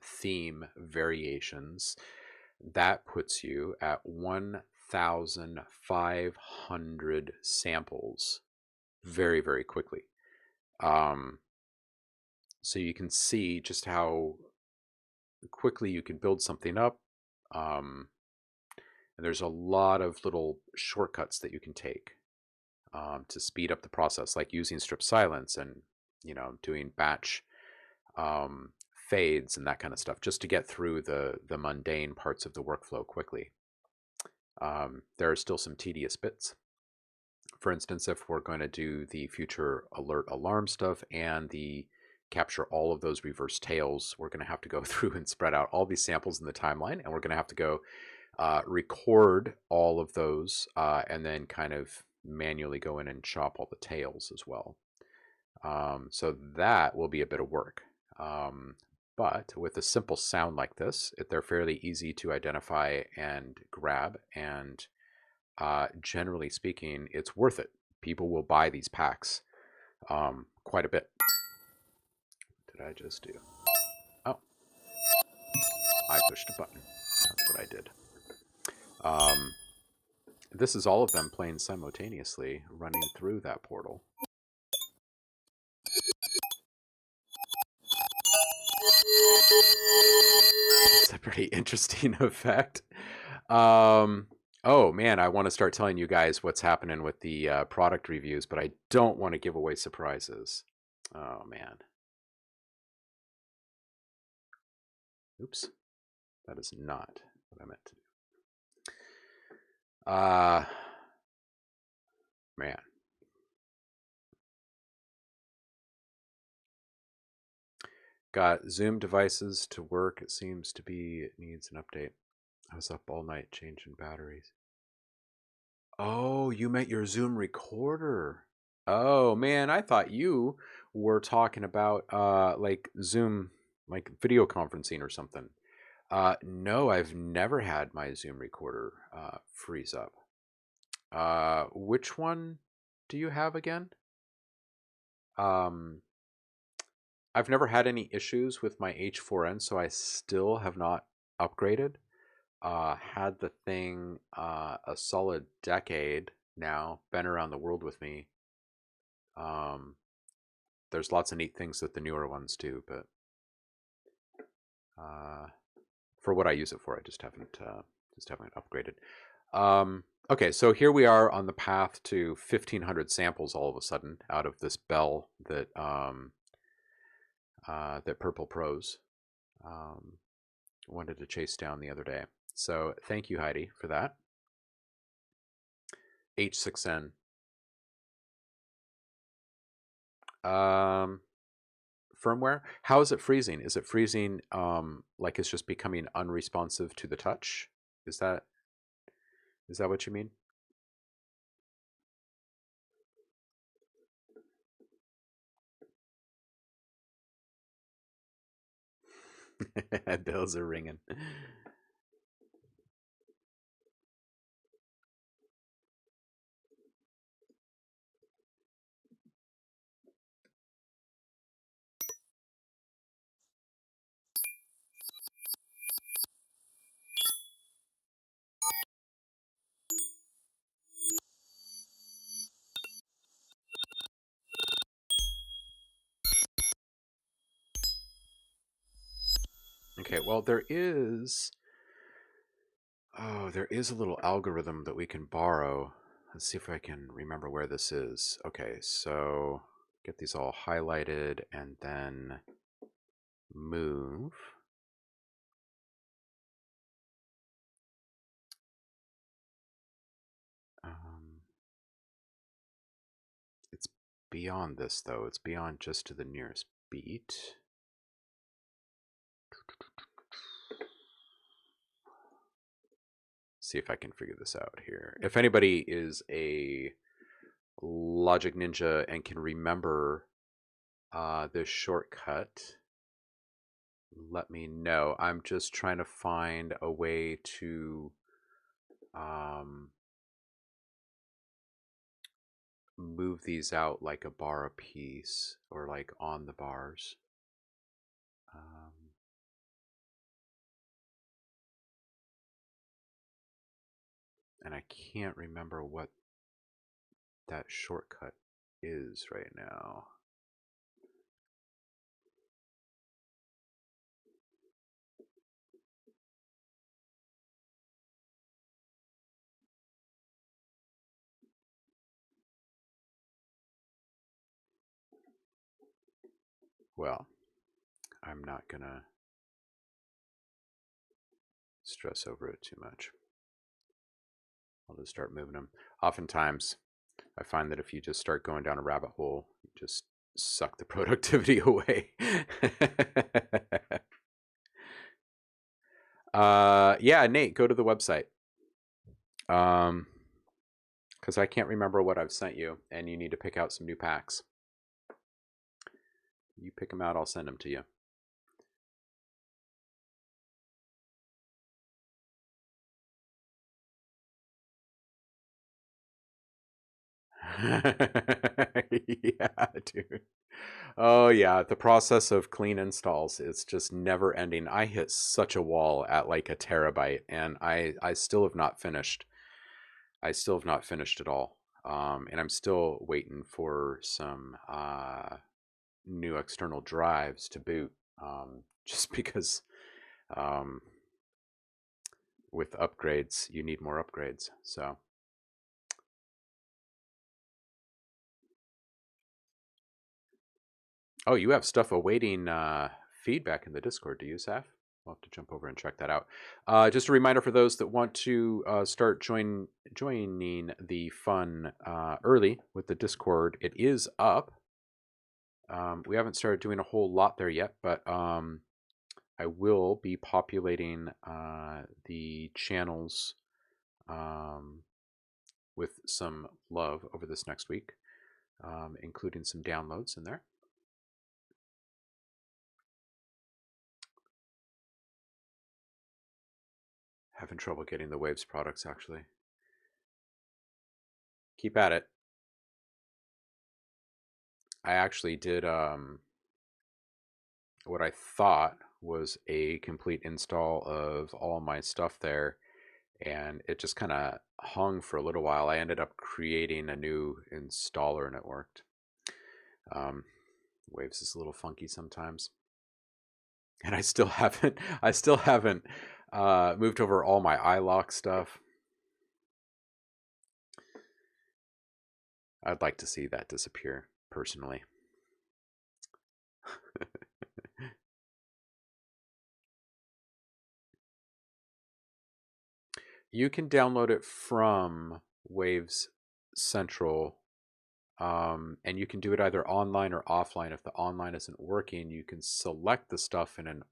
theme variations. That puts you at 1,500 samples very, very quickly. So you can see just how quickly you can build something up. And there's a lot of little shortcuts that you can take to speed up the process, like using strip silence and, you know, doing batch fades and that kind of stuff, just to get through the mundane parts of the workflow quickly. There are still some tedious bits. For instance, if we're going to do the future alert alarm stuff and the capture all of those reverse tails, we're going to have to go through and spread out all these samples in the timeline, and we're going to have to go record all of those and then kind of manually go in and chop all the tails as well. So that will be a bit of work. But with a simple sound like this, they're fairly easy to identify and grab, and generally speaking, it's worth it. People will buy these packs quite a bit. What did I just do? Oh, I pushed a button. That's what I did. This is all of them playing simultaneously, running through that portal. It's a pretty interesting effect. Oh man, I want to start telling you guys what's happening with the product reviews, but I don't want to give away surprises. Oh man. Oops. That is not what I meant to do. Man. Got Zoom devices to work. It seems to be, it needs an update. I was up all night changing batteries. Oh, you meant your Zoom recorder. Oh man, I thought you were talking about like Zoom, like video conferencing or something. No, I've never had my Zoom recorder freeze up. Which one do you have again? I've never had any issues with my H4n, so I still have not upgraded. Had the thing a solid decade now, been around the world with me. There's lots of neat things that the newer ones do, but for what I use it for, I just haven't upgraded. Okay, so here we are on the path to 1,500 samples all of a sudden out of this bell that that Purple Pros wanted to chase down the other day. So thank you, Heidi, for that. H6N. Firmware. How is it freezing? Is it freezing like it's just becoming unresponsive to the touch? Is that what you mean? Bells are ringing. Okay, well, there is a little algorithm that we can borrow. Let's see if I can remember where this is. Okay, so get these all highlighted and then move. It's beyond this, though. It's beyond just to the nearest beat. See if I can figure this out here. If anybody is a Logic Ninja and can remember this shortcut, let me know. I'm just trying to find a way to move these out like a bar a piece or like on the bars. And I can't remember what that shortcut is right now. Well, I'm not gonna stress over it too much. I'll just start moving them. Oftentimes, I find that if you just start going down a rabbit hole, you just suck the productivity away. Yeah, Nate, go to the website. Because I can't remember what I've sent you, and you need to pick out some new packs. You pick them out, I'll send them to you. Yeah, dude. Oh yeah, the process of clean installs is just never ending. I hit such a wall at like a terabyte, and I still have not finished. I still have not finished at all. And I'm still waiting for some new external drives to boot. Just because um, with upgrades, you need more upgrades. So, oh, you have stuff awaiting feedback in the Discord, do you, Saf? I'll have to jump over and check that out. Just a reminder for those that want to start joining the fun early with the Discord. It is up. We haven't started doing a whole lot there yet, but I will be populating the channels with some love over this next week, including some downloads in there. Having trouble getting the Waves products, actually. Keep at it. I actually did what I thought was a complete install of all my stuff there, and it just kind of hung for a little while. I ended up creating a new installer, and it worked. Waves is a little funky sometimes, and I still haven't moved over all my iLock stuff. I'd like to see that disappear personally. You can download it from Waves Central, and you can do it either online or offline. If the online isn't working, you can select the stuff in an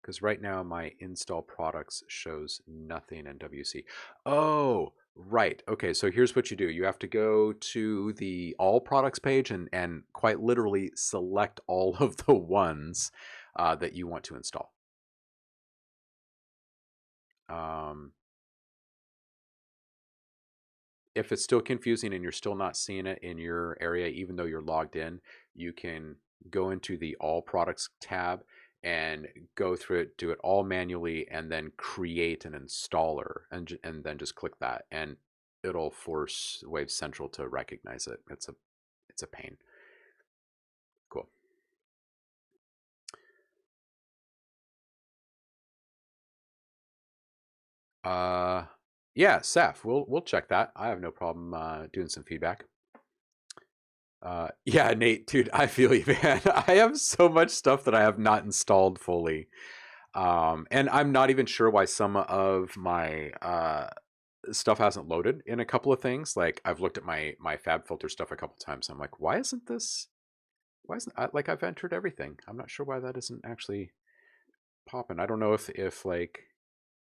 because right now my install products shows nothing in WC. Oh, right. Okay, so here's what you do. You have to go to the all products page and quite literally select all of the ones that you want to install. If it's still confusing and you're still not seeing it in your area, even though you're logged in, you can go into the all products tab and go through it, do it all manually, and then create an installer, and then just click that, and it'll force Wave Central to recognize it. It's a pain. Cool. Yeah, Seth, we'll check that. I have no problem doing some feedback. Yeah, Nate, dude, I feel you, man. I have so much stuff that I have not installed fully. And I'm not even sure why some of my stuff hasn't loaded in a couple of things. Like I've looked at my FabFilter stuff a couple times. I'm like, why isn't like I've entered everything. I'm not sure why that isn't actually popping. I don't know if like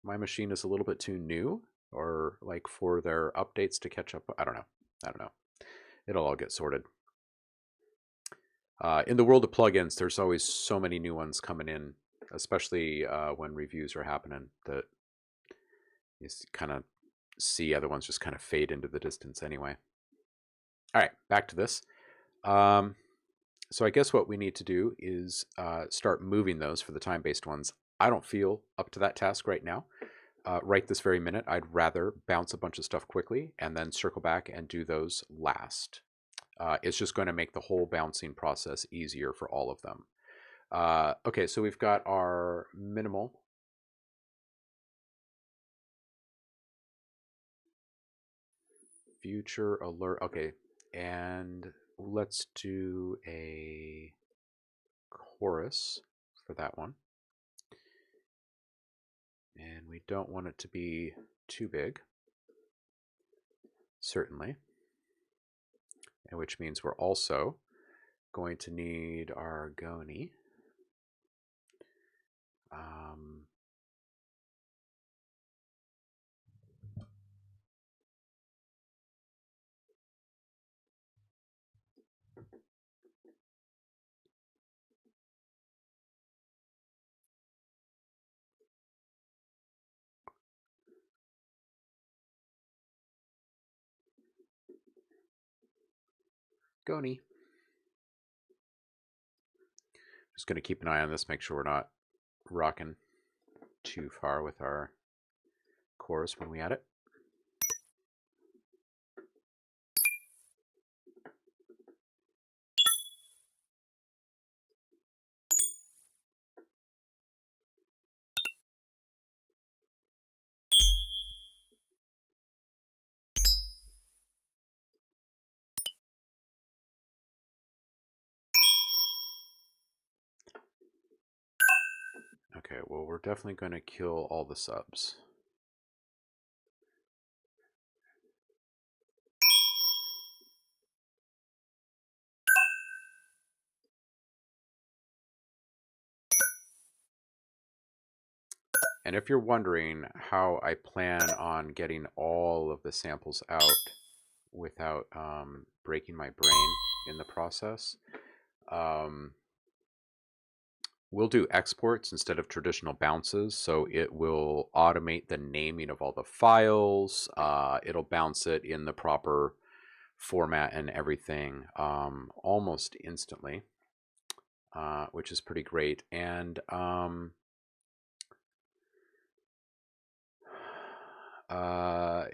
my machine is a little bit too new or like for their updates to catch up. I don't know. It'll all get sorted. In the world of plugins, there's always so many new ones coming in, especially when reviews are happening, that you kind of see other ones just kind of fade into the distance anyway. All right, back to this. So I guess what we need to do is start moving those for the time-based ones. I don't feel up to that task right now. Right this very minute, I'd rather bounce a bunch of stuff quickly and then circle back and do those last. It's just going to make the whole bouncing process easier for all of them. Okay, so we've got our minimal. Future alert. Okay, and let's do a chorus for that one. And we don't want it to be too big, certainly. which means we're also going to need our goni. Goni. Just going to keep an eye on this, make sure we're not rocking too far with our cores when we add it. Okay, well, we're definitely going to kill all the subs. And if you're wondering how I plan on getting all of the samples out without breaking my brain in the process, we'll do exports instead of traditional bounces. So it will automate the naming of all the files. It'll bounce it in the proper format and everything almost instantly, which is pretty great. And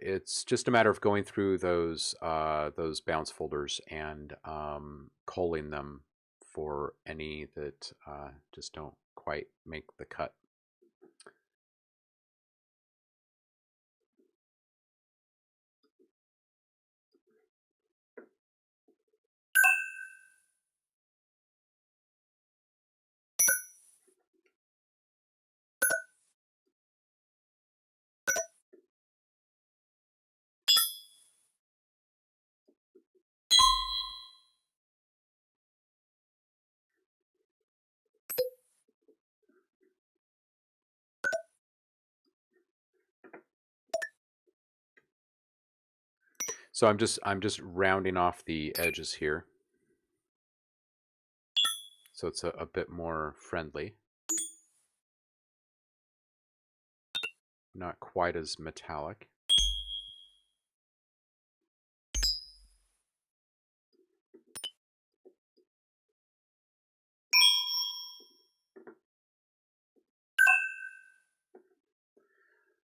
it's just a matter of going through those bounce folders and culling them for any that just don't quite make the cut. So I'm just rounding off the edges here, so it's a bit more friendly, not quite as metallic.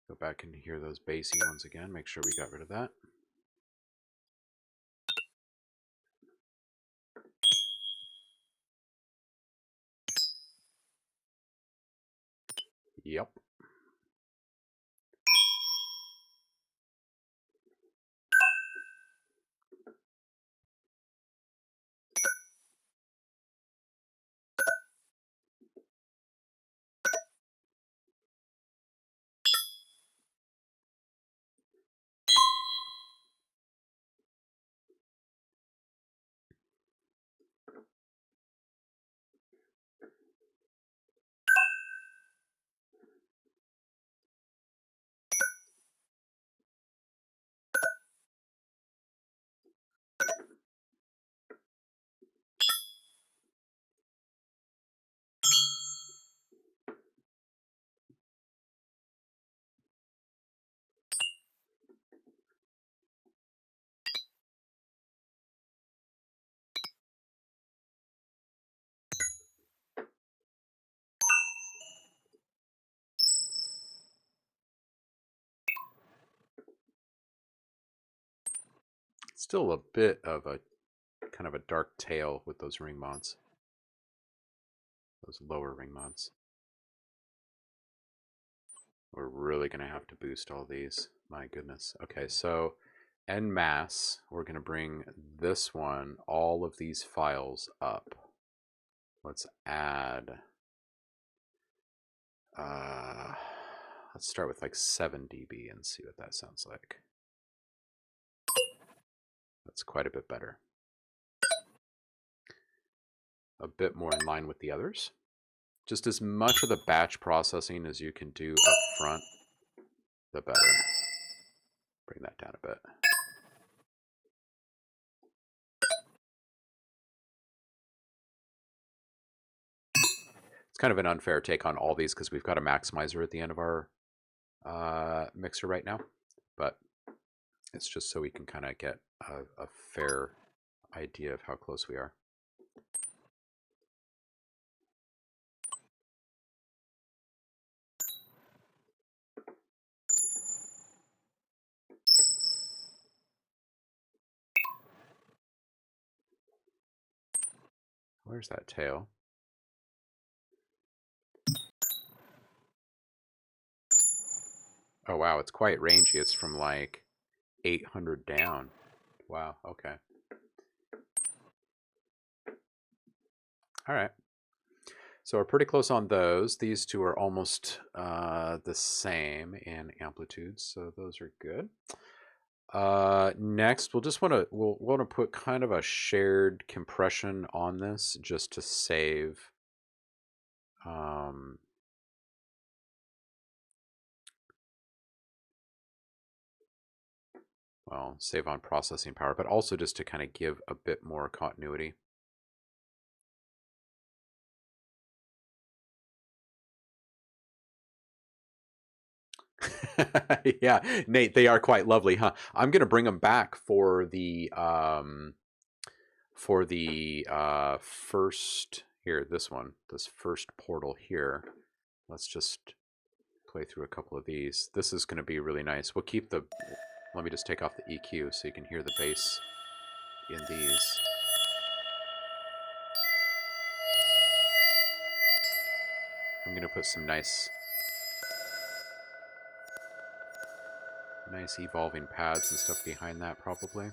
Go back and hear those bassy ones again. Make sure we got rid of that. Yep. Still a bit of a kind of a dark tail with those ring mods, those lower ring mods. We're really going to have to boost all these. My goodness. Okay, so en masse, we're going to bring this one, all of these files up. Let's add, let's start with like 7 dB and see what that sounds like. That's quite a bit better. a bit more in line with the others. Just as much of the batch processing as you can do up front, the better. Bring that down a bit. It's kind of an unfair take on all these because we've got a maximizer at the end of our mixer right now, but it's just so we can kind of get a fair idea of how close we are. Where's that tail? Oh wow, it's quite rangy. It's from like 800 down. Wow, okay. All right. So we're pretty close on those. These two are almost the same in amplitudes, so those are good. Next, we'll want to put kind of a shared compression on this just to save. Well, save on processing power, but also just to kind of give a bit more continuity. Yeah, Nate, they are quite lovely, huh? I'm gonna bring them back for the first here, this first portal here. Let's just play through a couple of these. This is gonna be really nice. We'll keep the. Let me just take off the EQ so you can hear the bass in these. I'm gonna put some nice evolving pads and stuff behind that probably.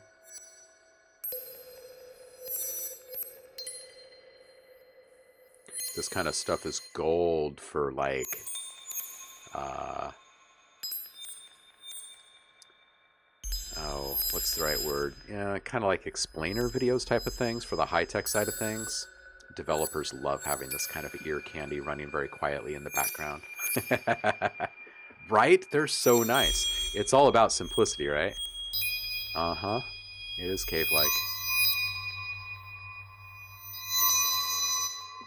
This kind of stuff is gold for like oh, what's the right word? Yeah, kind of like explainer videos type of things for the high-tech side of things. Developers love having this kind of ear candy running very quietly in the background. Right? They're so nice. It's all about simplicity, right? Uh-huh. It is cave-like.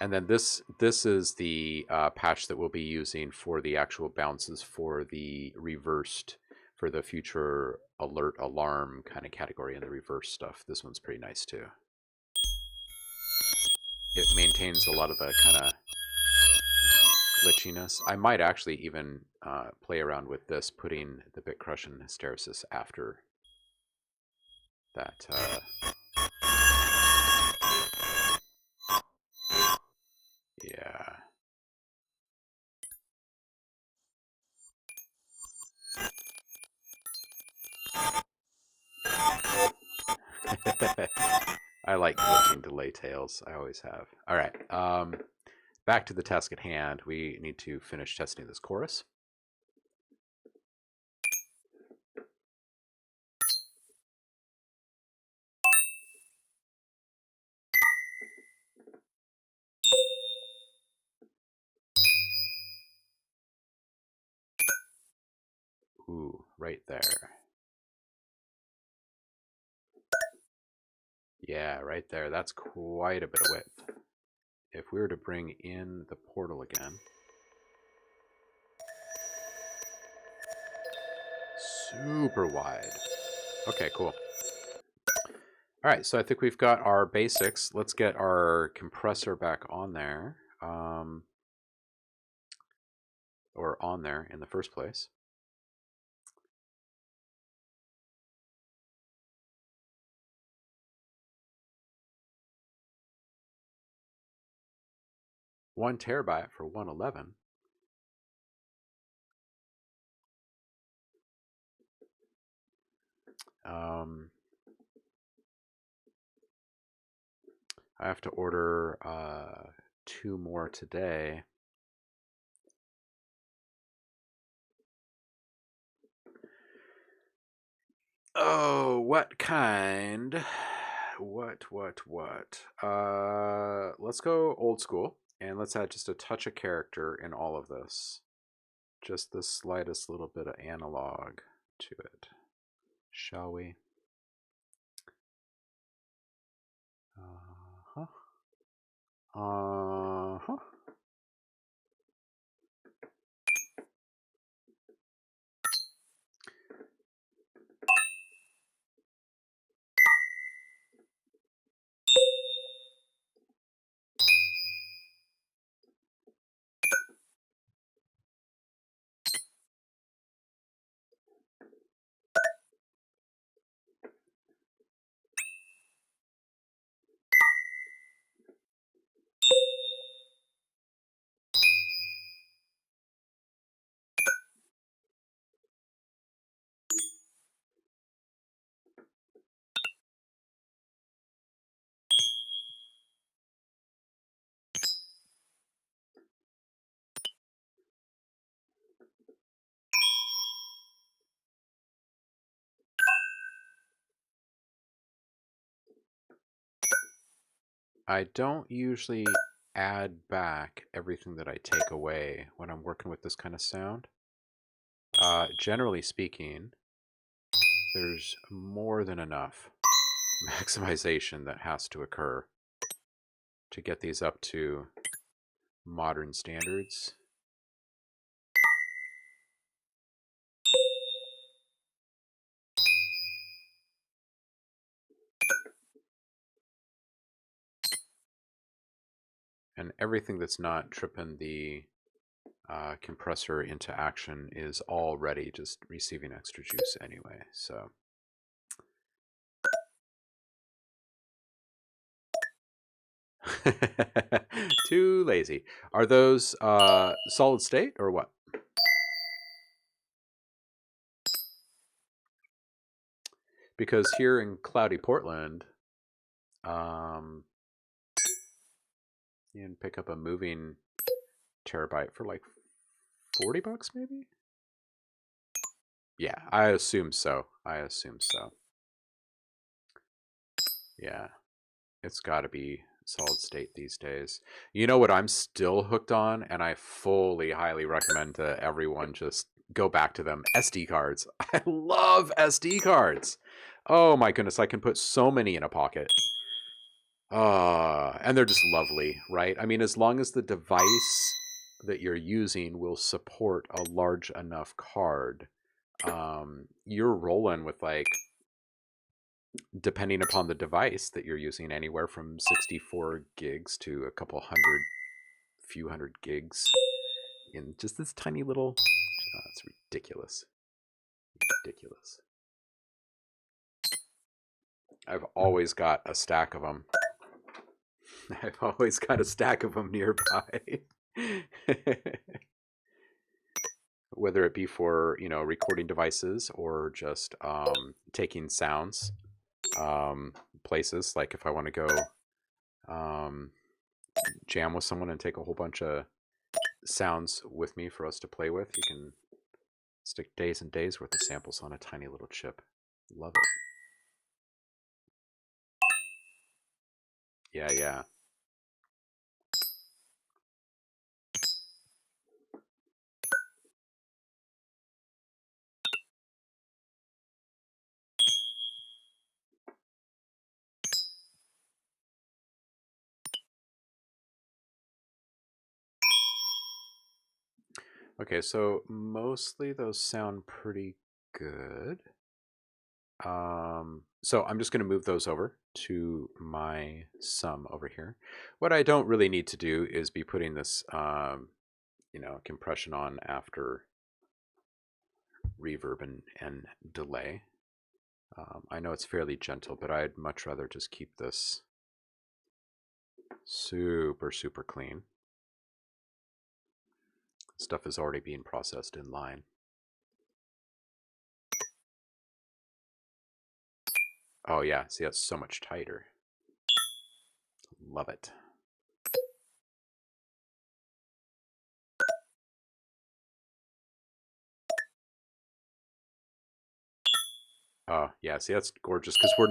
And then this is the patch that we'll be using for the actual bounces for the reversed, for the future alert alarm kind of category and the reverse stuff. This one's pretty nice too. It maintains a lot of the kind of glitchiness. I might actually even play around with this, putting the bit crush and hysteresis after that. Yeah. I like glitching delay tails. I always have. All right. Back to the task at hand. We need to finish testing this chorus. Ooh, right there. Yeah, right there. That's quite a bit of width. If we were to bring in the portal again. Super wide. Okay, cool. All right, so I think we've got our basics. Let's get our compressor back on there. Or on there in the first place. One terabyte for 111. I have to order 2 more today. Oh, what kind? Let's go old school, and let's add just a touch of character in all of this. Just the slightest little bit of analog to it, shall we? Uh-huh. Uh-huh. I don't usually add back everything that I take away when I'm working with this kind of sound. Generally speaking, there's more than enough maximization that has to occur to get these up to modern standards. And everything that's not tripping the compressor into action is already just receiving extra juice anyway. So too lazy. Are those solid state or what? Because here in cloudy Portland, you can pick up a moving terabyte for like $40 maybe? Yeah, I assume so. Yeah, it's got to be solid state these days. You know what I'm still hooked on, and I fully highly recommend to everyone just go back to them. SD cards. I love SD cards. Oh my goodness, I can put so many in a pocket. And they're just lovely, right? I mean, as long as the device that you're using will support a large enough card, you're rolling with, like, depending upon the device that you're using, anywhere from 64 gigs to a few hundred gigs in just this tiny little. Oh, it's ridiculous. Ridiculous. I've always got a stack of them. I've always got a stack of them nearby. Whether it be for, recording devices or just taking sounds places, like if I want to go jam with someone and take a whole bunch of sounds with me for us to play with, you can stick days and days worth of samples on a tiny little chip. Love it. Yeah. Okay, so mostly those sound pretty good. So I'm just going to move those over to my sum over here. What I don't really need to do is be putting this, compression on after reverb and delay. I know it's fairly gentle, but I'd much rather just keep this super, super clean. Stuff is already being processed in line. Oh yeah, see, that's so much tighter. Love it. Oh, yeah. See, that's gorgeous because we're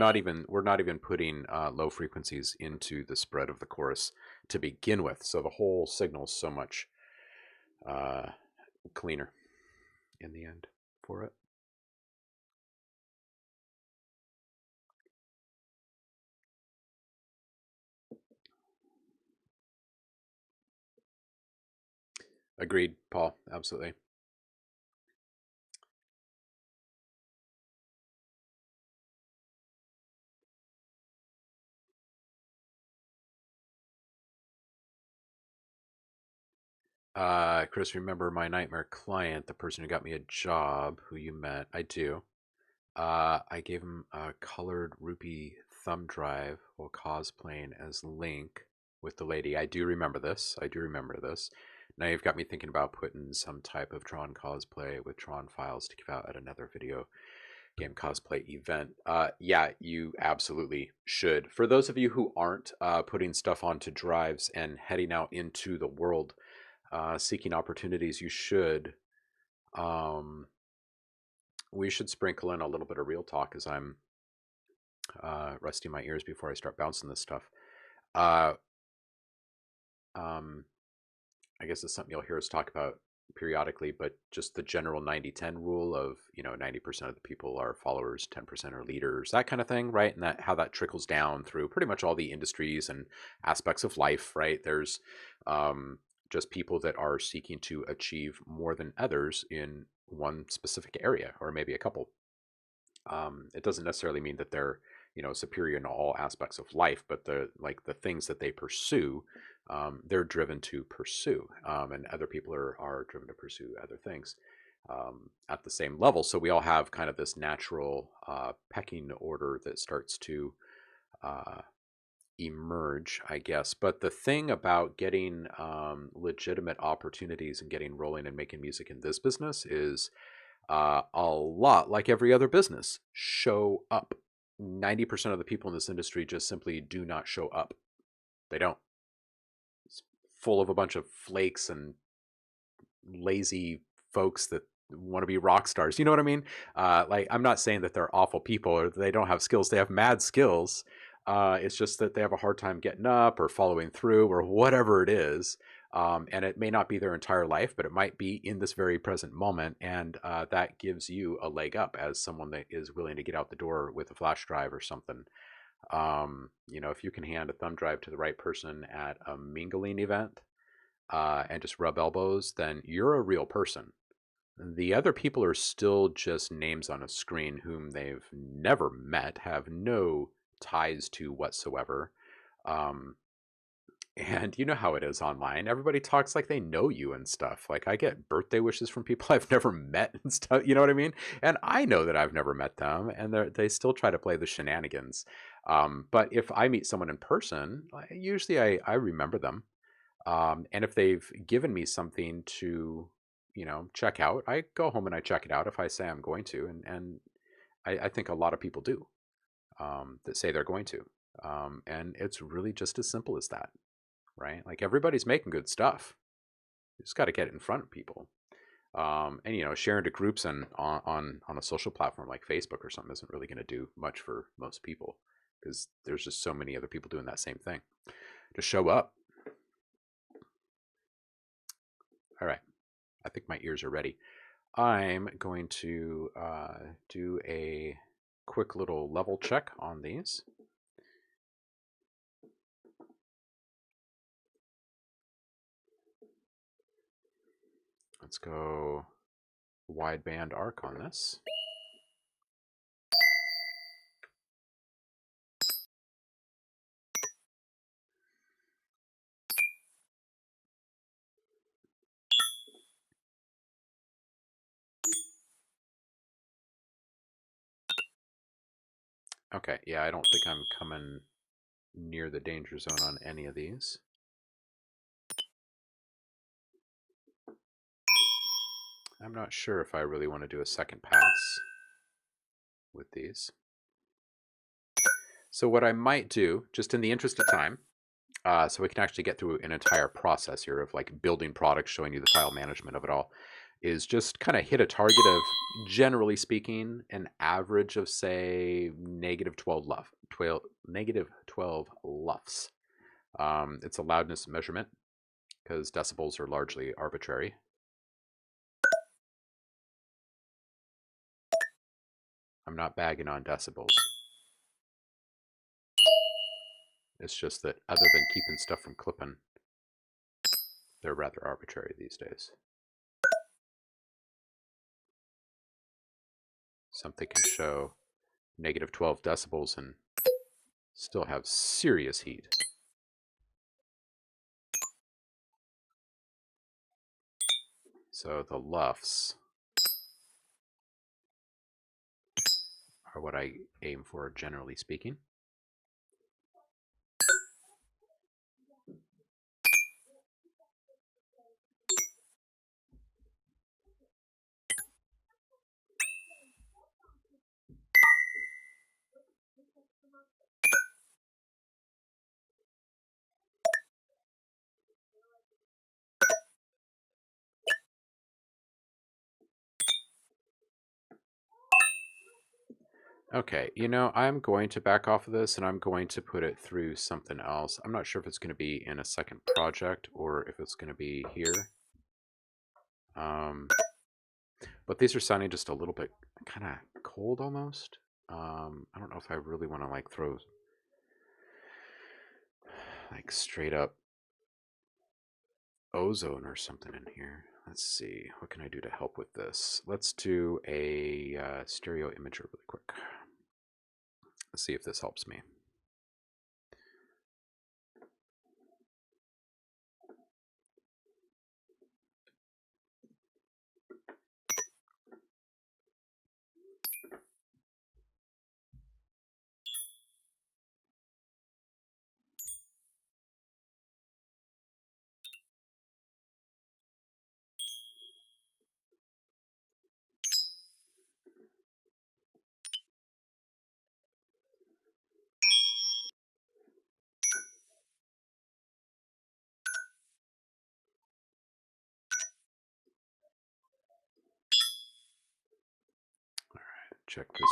not even putting low frequencies into the spread of the chorus to begin with. So the whole signal's so much uh, cleaner in the end for it. Agreed, Paul. Absolutely. Chris, remember my nightmare client, the person who got me a job, who you met? I do. I gave him a colored rupee thumb drive while cosplaying as Link with the lady. I do remember this. I do remember this. Now you've got me thinking about putting some type of Tron cosplay with Tron files to give out at another video game cosplay event. Yeah, you absolutely should. For those of you who aren't putting stuff onto drives and heading out into the world seeking opportunities, you should. Um, we should sprinkle in a little bit of real talk as I'm resting my ears before I start bouncing this stuff. Uh, um, I guess it's something you'll hear us talk about periodically, but just the general 90-10 rule of, 90% of the people are followers, 10% are leaders, that kind of thing, right? And that how that trickles down through pretty much all the industries and aspects of life, right? There's just people that are seeking to achieve more than others in one specific area, or maybe a couple. It doesn't necessarily mean that they're superior in all aspects of life, but the things that they pursue, they're driven to pursue, and other people are driven to pursue other things at the same level. So we all have kind of this natural pecking order that starts to uh, emerge, I guess. But the thing about getting legitimate opportunities and getting rolling and making music in this business is a lot like every other business. Show up. 90% of the people in this industry just simply do not show up. They don't. It's full of a bunch of flakes and lazy folks that want to be rock stars. You know what I mean? I'm not saying that they're awful people or they don't have skills. They have mad skills. It's just that they have a hard time getting up or following through or whatever it is. And it may not be their entire life, but it might be in this very present moment. And that gives you a leg up as someone that is willing to get out the door with a flash drive or something. If you can hand a thumb drive to the right person at a mingling event and just rub elbows, then you're a real person. The other people are still just names on a screen whom they've never met, have no ties to whatsoever. Um, and you know how it is online. Everybody talks like they know you and stuff. Like I get birthday wishes from people I've never met and stuff. You know what I mean? And I know that I've never met them, and they still try to play the shenanigans. But if I meet someone in person, usually I remember them. And if they've given me something to, check out, I go home and I check it out if I say I'm going to. And I think a lot of people do that say they're going to. And it's really just as simple as that, right? Like everybody's making good stuff. You just got to get it in front of people. And sharing to groups and on a social platform like Facebook or something isn't really going to do much for most people because there's just so many other people doing that same thing. Just show up. All right. I think my ears are ready. I'm going to do a quick little level check on these. Let's go wideband arc on this. Okay, yeah, I don't think I'm coming near the danger zone on any of these. I'm not sure if I really want to do a second pass with these. So what I might do, just in the interest of time, so we can actually get through an entire process here of like building products, showing you the file management of it all, is just kind of hit a target of, generally speaking, an average of, say, negative 12 lufs. It's a loudness measurement because decibels are largely arbitrary. I'm not bagging on decibels. It's just that other than keeping stuff from clipping, they're rather arbitrary these days. Something can show negative 12 decibels and still have serious heat. So the lufs are what I aim for, generally speaking. Okay, you know, I'm going to back off of this and I'm going to put it through something else. I'm not sure if it's going to be in a second project or if it's going to be here. But these are sounding just a little bit kind of cold almost. I don't know if I really want to like throw like straight up ozone or something in here. Let's see, what can I do to help with this? Let's do a stereo imager really quick. Let's see if this helps me. All right, check this.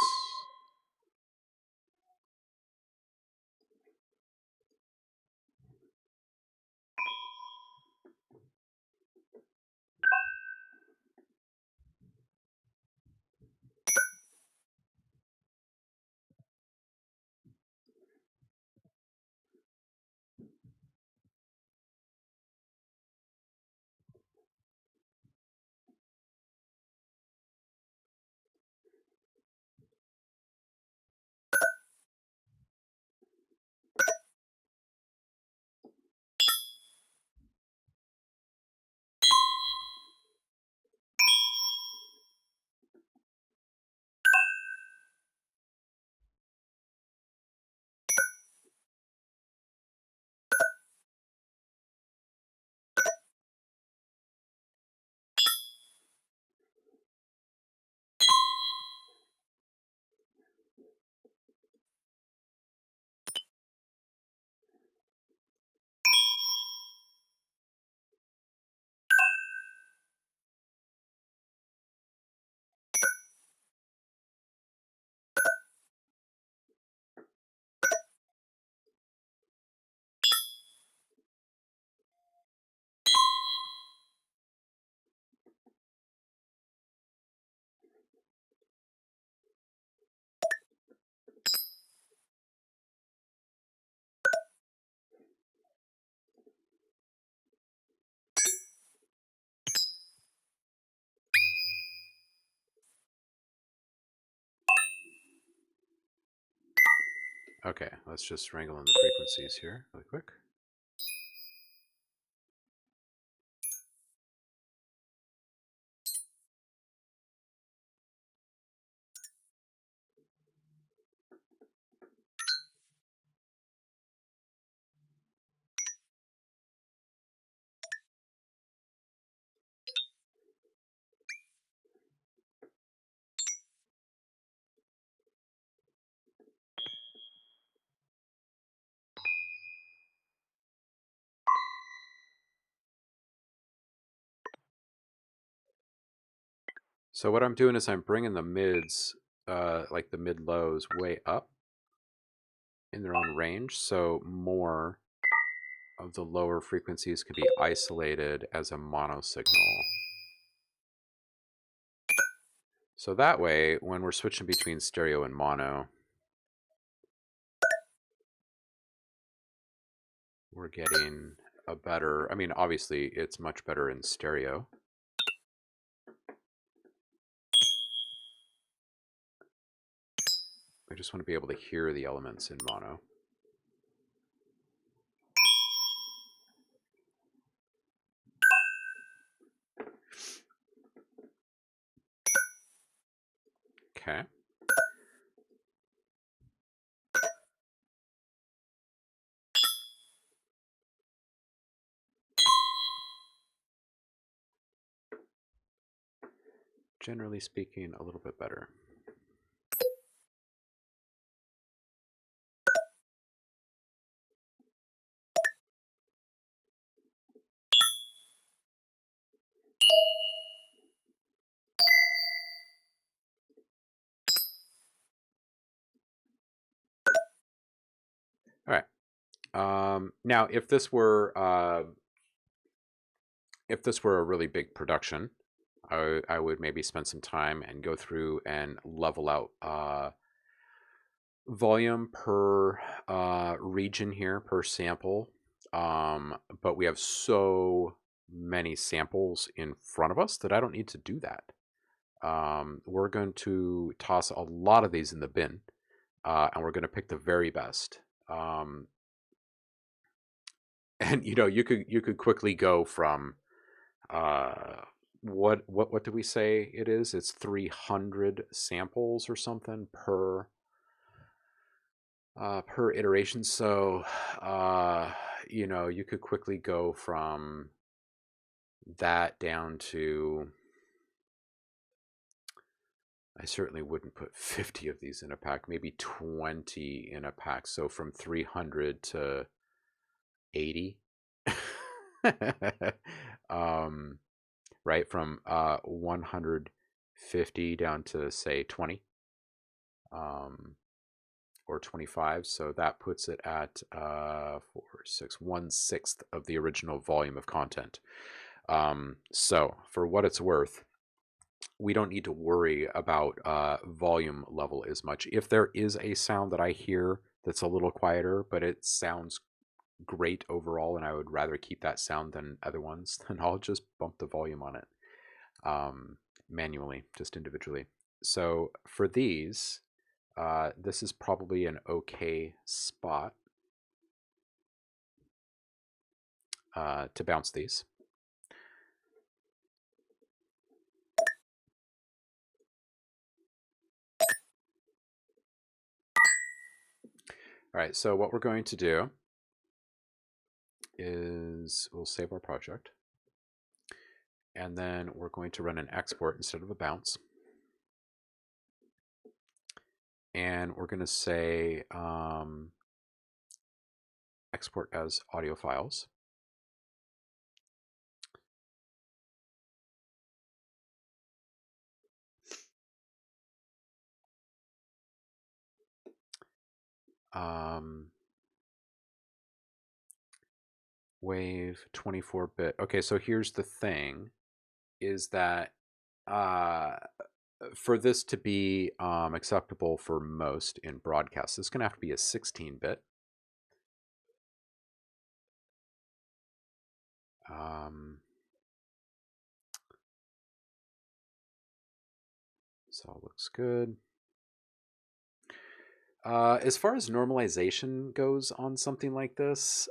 Okay, let's just wrangle in the frequencies here really quick. So what I'm doing is I'm bringing the mids, like the mid-lows, way up in their own range, so more of the lower frequencies could be isolated as a mono signal. So that way, when we're switching between stereo and mono, we're getting a better, I mean, obviously it's much better in stereo. I just want to be able to hear the elements in mono. Okay. Generally speaking, a little bit better. All right. Now, if this were a really big production, I would maybe spend some time and go through and level out volume per region here, per sample. But we have so many samples in front of us that I don't need to do that. We're going to toss a lot of these in the bin, and we're going to pick the very best. And you could quickly go from what do we say it is? It's 300 samples or something per iteration. So you could quickly go from that down to, I certainly wouldn't put 50 of these in a pack, maybe 20 in a pack. So from 300 to 80. Right, from 150 down to say 20 or 25. So that puts it at 4, 6, 1/6 of the original volume of content. So for what it's worth, we don't need to worry about volume level as much. If there is a sound that I hear that's a little quieter, but it sounds great overall, and I would rather keep that sound than other ones, then I'll just bump the volume on it manually, just individually. So for these, this is probably an okay spot to bounce these. All right, so what we're going to do is we'll save our project, and then we're going to run an export instead of a bounce. And we're going to say export as audio files. Wave 24-bit. Okay, so here's the thing, is that for this to be acceptable for most in broadcasts, it's going to have to be a 16-bit. So it looks good. As far as normalization goes on something like this,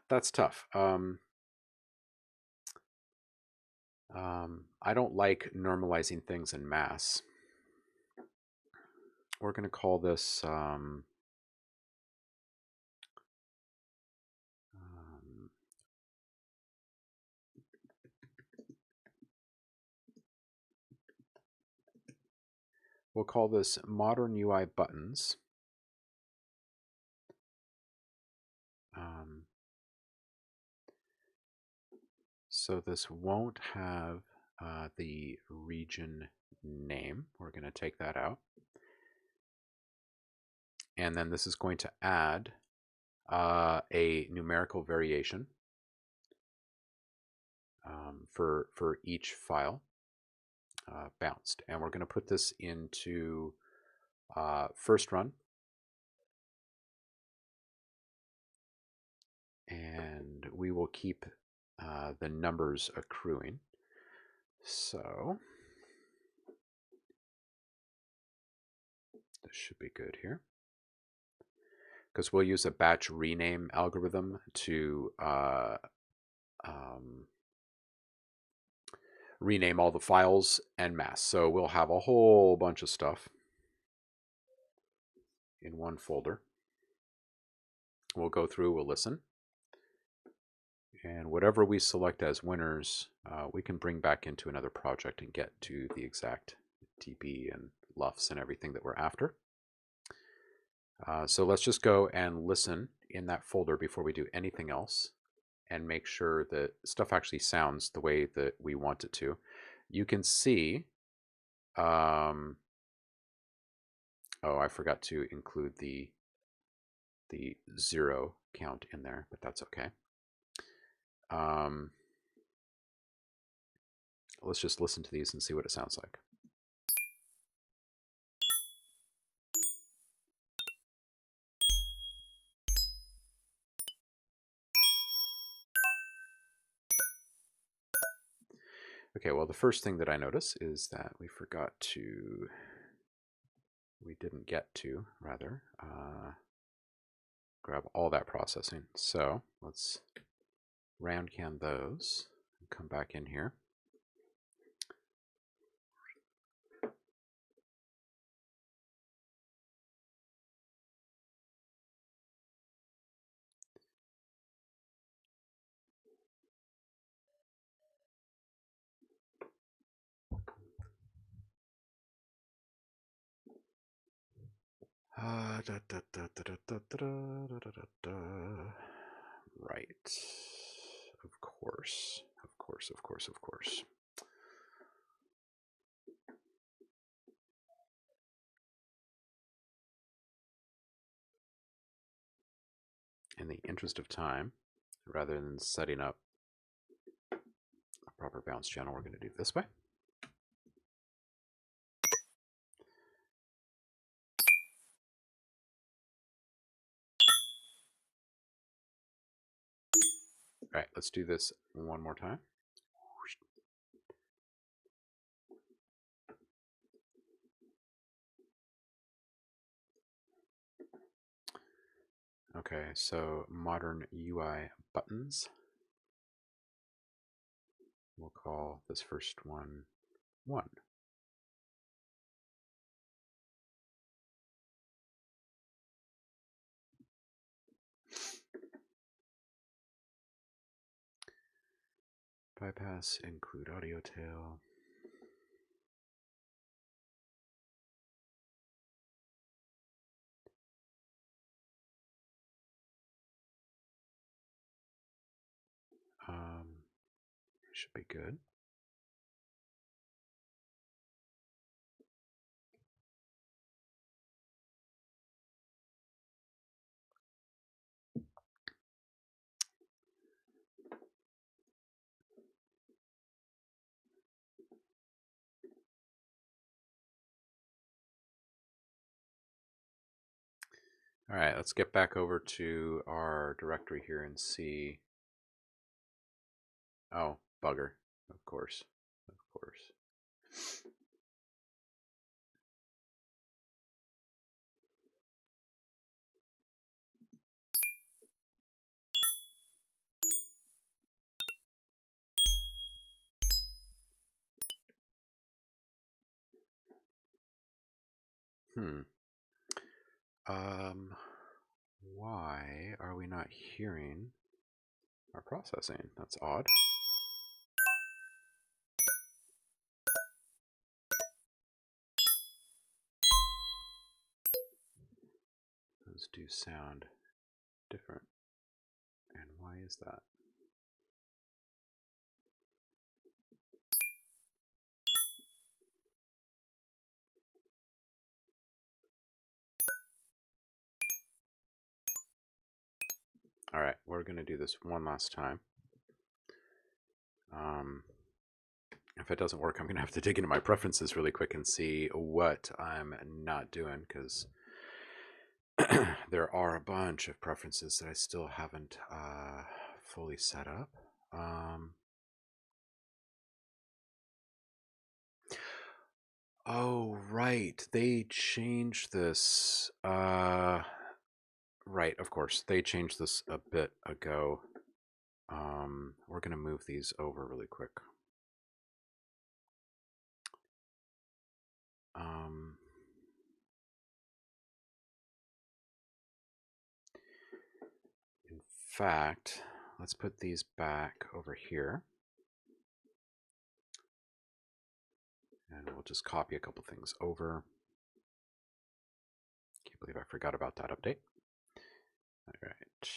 that's tough. I don't like normalizing things in mass. We're going to call this we'll call this modern UI buttons. So this won't have the region name. We're going to take that out. And then this is going to add a numerical variation for each file bounced. And we're going to put this into first run. And we will keep the numbers accruing. So this should be good here, because we'll use a batch rename algorithm to rename all the files en masse. So we'll have a whole bunch of stuff in one folder. We'll go through, we'll listen. And whatever we select as winners, we can bring back into another project and get to the exact TP and LUFs and everything that we're after. So let's just go and listen in that folder before we do anything else and make sure that stuff actually sounds the way that we want it to. You can see, oh, I forgot to include the 0 count in there, but that's okay. Let's just listen to these and see what it sounds like. Okay, well, the first thing that I notice is that we didn't get to, rather, grab all that processing. So let's round can those and come back in here. Right. Of course. Of course, of course, of course. In the interest of time, rather than setting up a proper bounce channel, we're going to do it this way. All right, let's do this one more time. Okay, so modern UI buttons. We'll call this first one 1. Bypass, include audio tail. Should be good. All right, let's get back over to our directory here and see. Oh, bugger. Of course. Of course. Why are we not hearing our processing? That's odd. Those do sound different. And why is that? All right, we're going to do this one last time. If it doesn't work, I'm going to have to dig into my preferences really quick and see what I'm not doing, because there are a bunch of preferences that I still haven't fully set up. Oh, right. They changed this. Right, of course. They changed this a bit ago. We're going to move these over really quick. In fact, let's put these back over here. And we'll just copy a couple things over. Can't believe I forgot about that update. All right. That's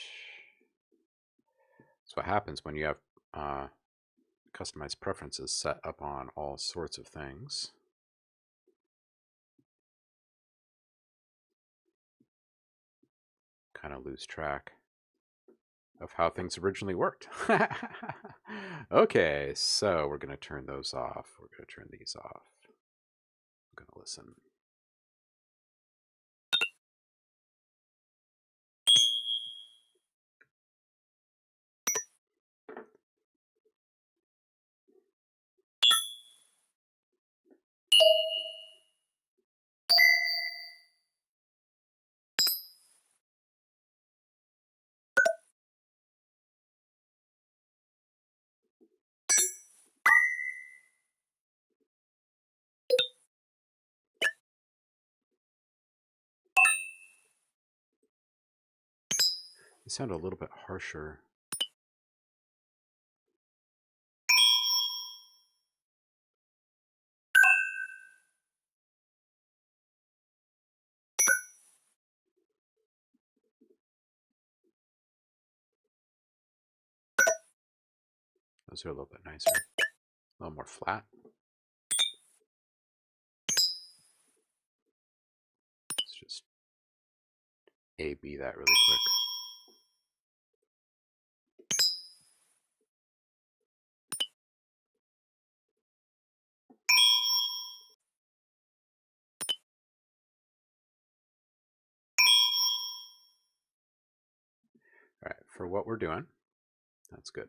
what happens when you have customized preferences set up on all sorts of things. Kind of lose track of how things originally worked. Okay, so we're going to turn those off. We're going to turn these off. I'm going to listen. They sound a little bit harsher. Those are a little bit nicer. A little more flat. Let's just A-B that really quick. All right, for what we're doing, that's good.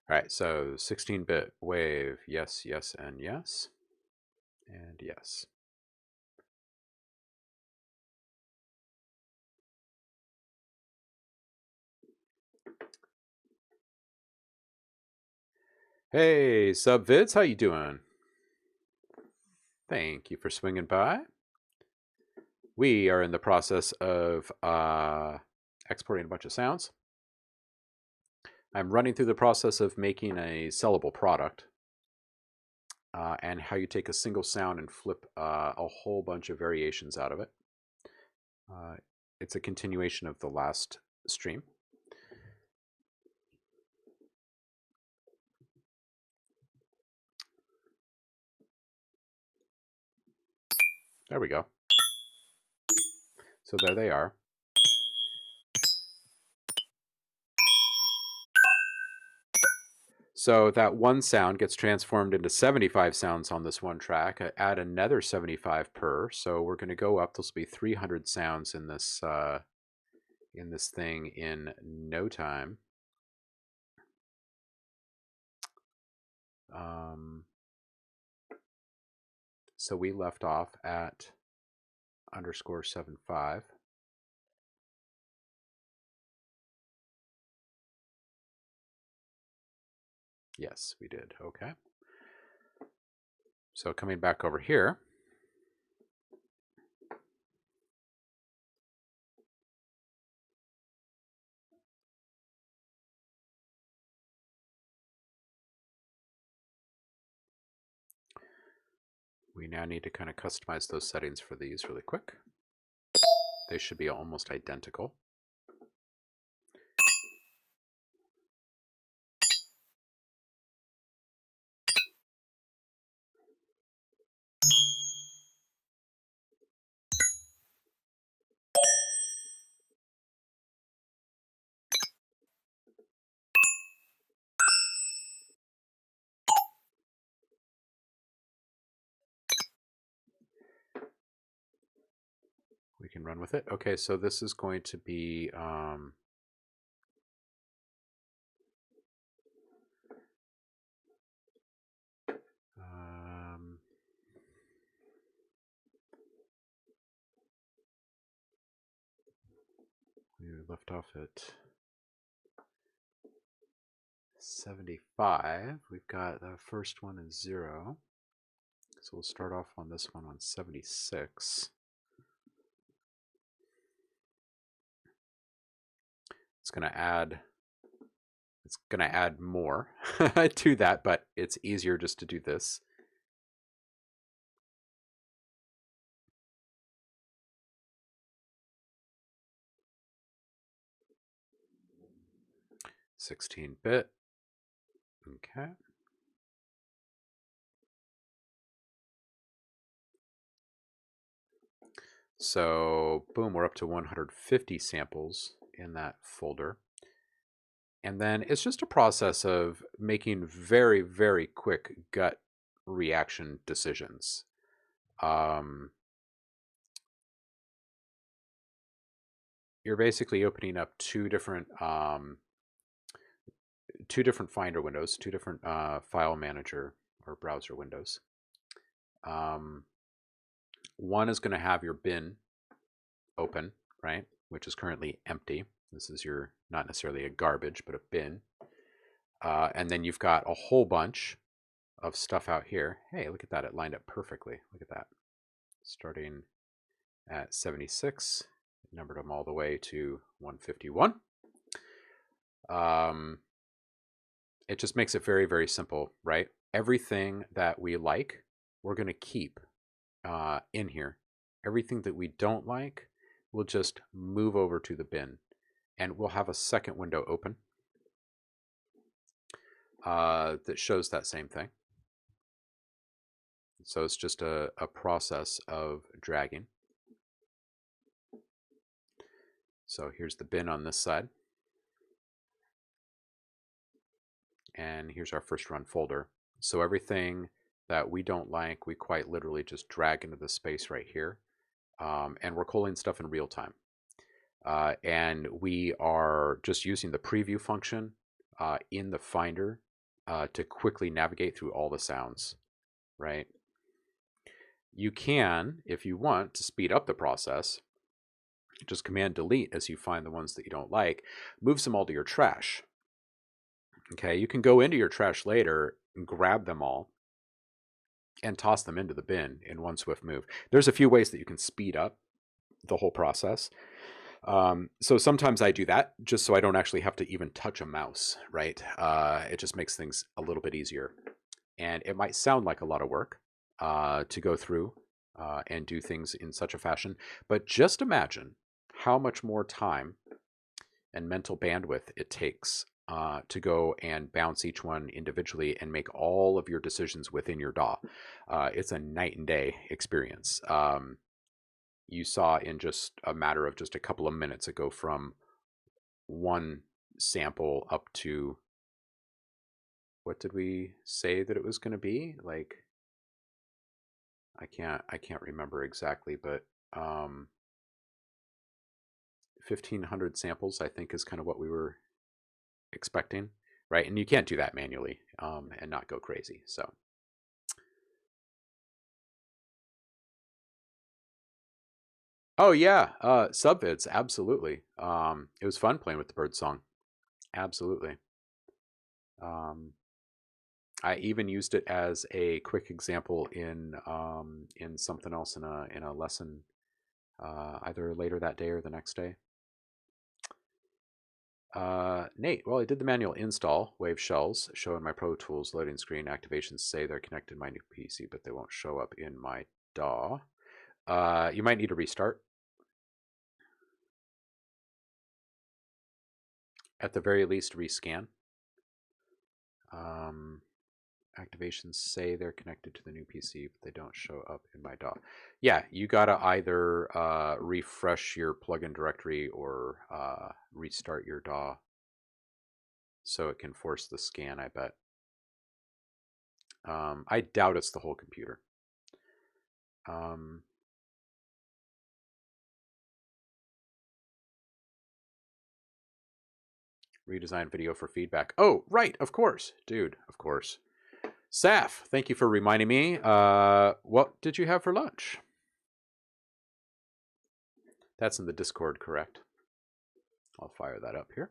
All right, so 16-bit wave, yes, yes, and yes, and yes. Hey, subvids, how you doing? Thank you for swinging by. We are in the process of exporting a bunch of sounds. I'm running through the process of making a sellable product, and how you take a single sound and flip a whole bunch of variations out of it. It's a continuation of the last stream. There we go. So there they are. So that one sound gets transformed into 75 sounds on this one track. I add another 75 per. So we're going to go up. This will be 300 sounds in this thing in no time. So we left off at _75. Yes, we did. Okay. So coming back over here, we now need to kind of customize those settings for these really quick. They should be almost identical. can run with it. Okay, so this is going to be we left off at 75. We've got the first one is 0. So we'll start off on this one on 76. It's going to add more to that, but it's easier just to do this. (16-bit). Okay. So boom, we're up to 150 samples in that folder. And then it's just a process of making very, very quick gut reaction decisions. You're basically opening up two different Finder windows, two different file manager or browser windows. One is going to have your bin open, right, which is currently empty. This is your, not necessarily a garbage, but a bin. And then you've got a whole bunch of stuff out here. Hey, look at that. It lined up perfectly. Look at that. Starting at 76, numbered them all the way to 151. It just makes it very, very simple, right? Everything that we like, we're going to keep in here. Everything that we don't like, we'll just move over to the bin. And we'll have a second window open that shows that same thing. So it's just a process of dragging. So here's the bin on this side. And here's our first run folder. So everything that we don't like, we quite literally just drag into the space right here. And we're calling stuff in real time. And we are just using the preview function in the Finder to quickly navigate through all the sounds, right? You can, if you want to speed up the process, just Command Delete as you find the ones that you don't like, moves them all to your trash. Okay, you can go into your trash later and grab them all and toss them into the bin in one swift move. There's a few ways that you can speed up the whole process. So sometimes I do that just so I don't actually have to even touch a mouse, right? It just makes things a little bit easier. And it might sound like a lot of work to go through and do things in such a fashion, but just imagine how much more time and mental bandwidth it takes to go and bounce each one individually and make all of your decisions within your DAW. It's a night and day experience. You saw in just a matter of just a couple of minutes, it go from one sample up to, what did we say that it was going to be? Like, I can't remember exactly, but 1,500 samples, I think, is kind of what we were expecting, right? And you can't do that manually and not go crazy. So oh yeah, subvids, absolutely. It was fun playing with the bird song, absolutely. I even used it as a quick example in something else in a lesson, either later that day or the next day. Nate, well, I did the manual install, wave shells, show in my Pro Tools loading screen. Activations say they're connected to my new PC, but they won't show up in my DAW. You might need to restart. At the very least, rescan. Activations say they're connected to the new PC, but they don't show up in my DAW. Yeah, you gotta either refresh your plugin directory or restart your DAW so it can force the scan, I bet. I doubt it's the whole computer. Redesign video for feedback. Oh, right, of course. Dude, of course. Saf, thank you for reminding me. What did you have for lunch? That's in the Discord, correct? I'll fire that up here.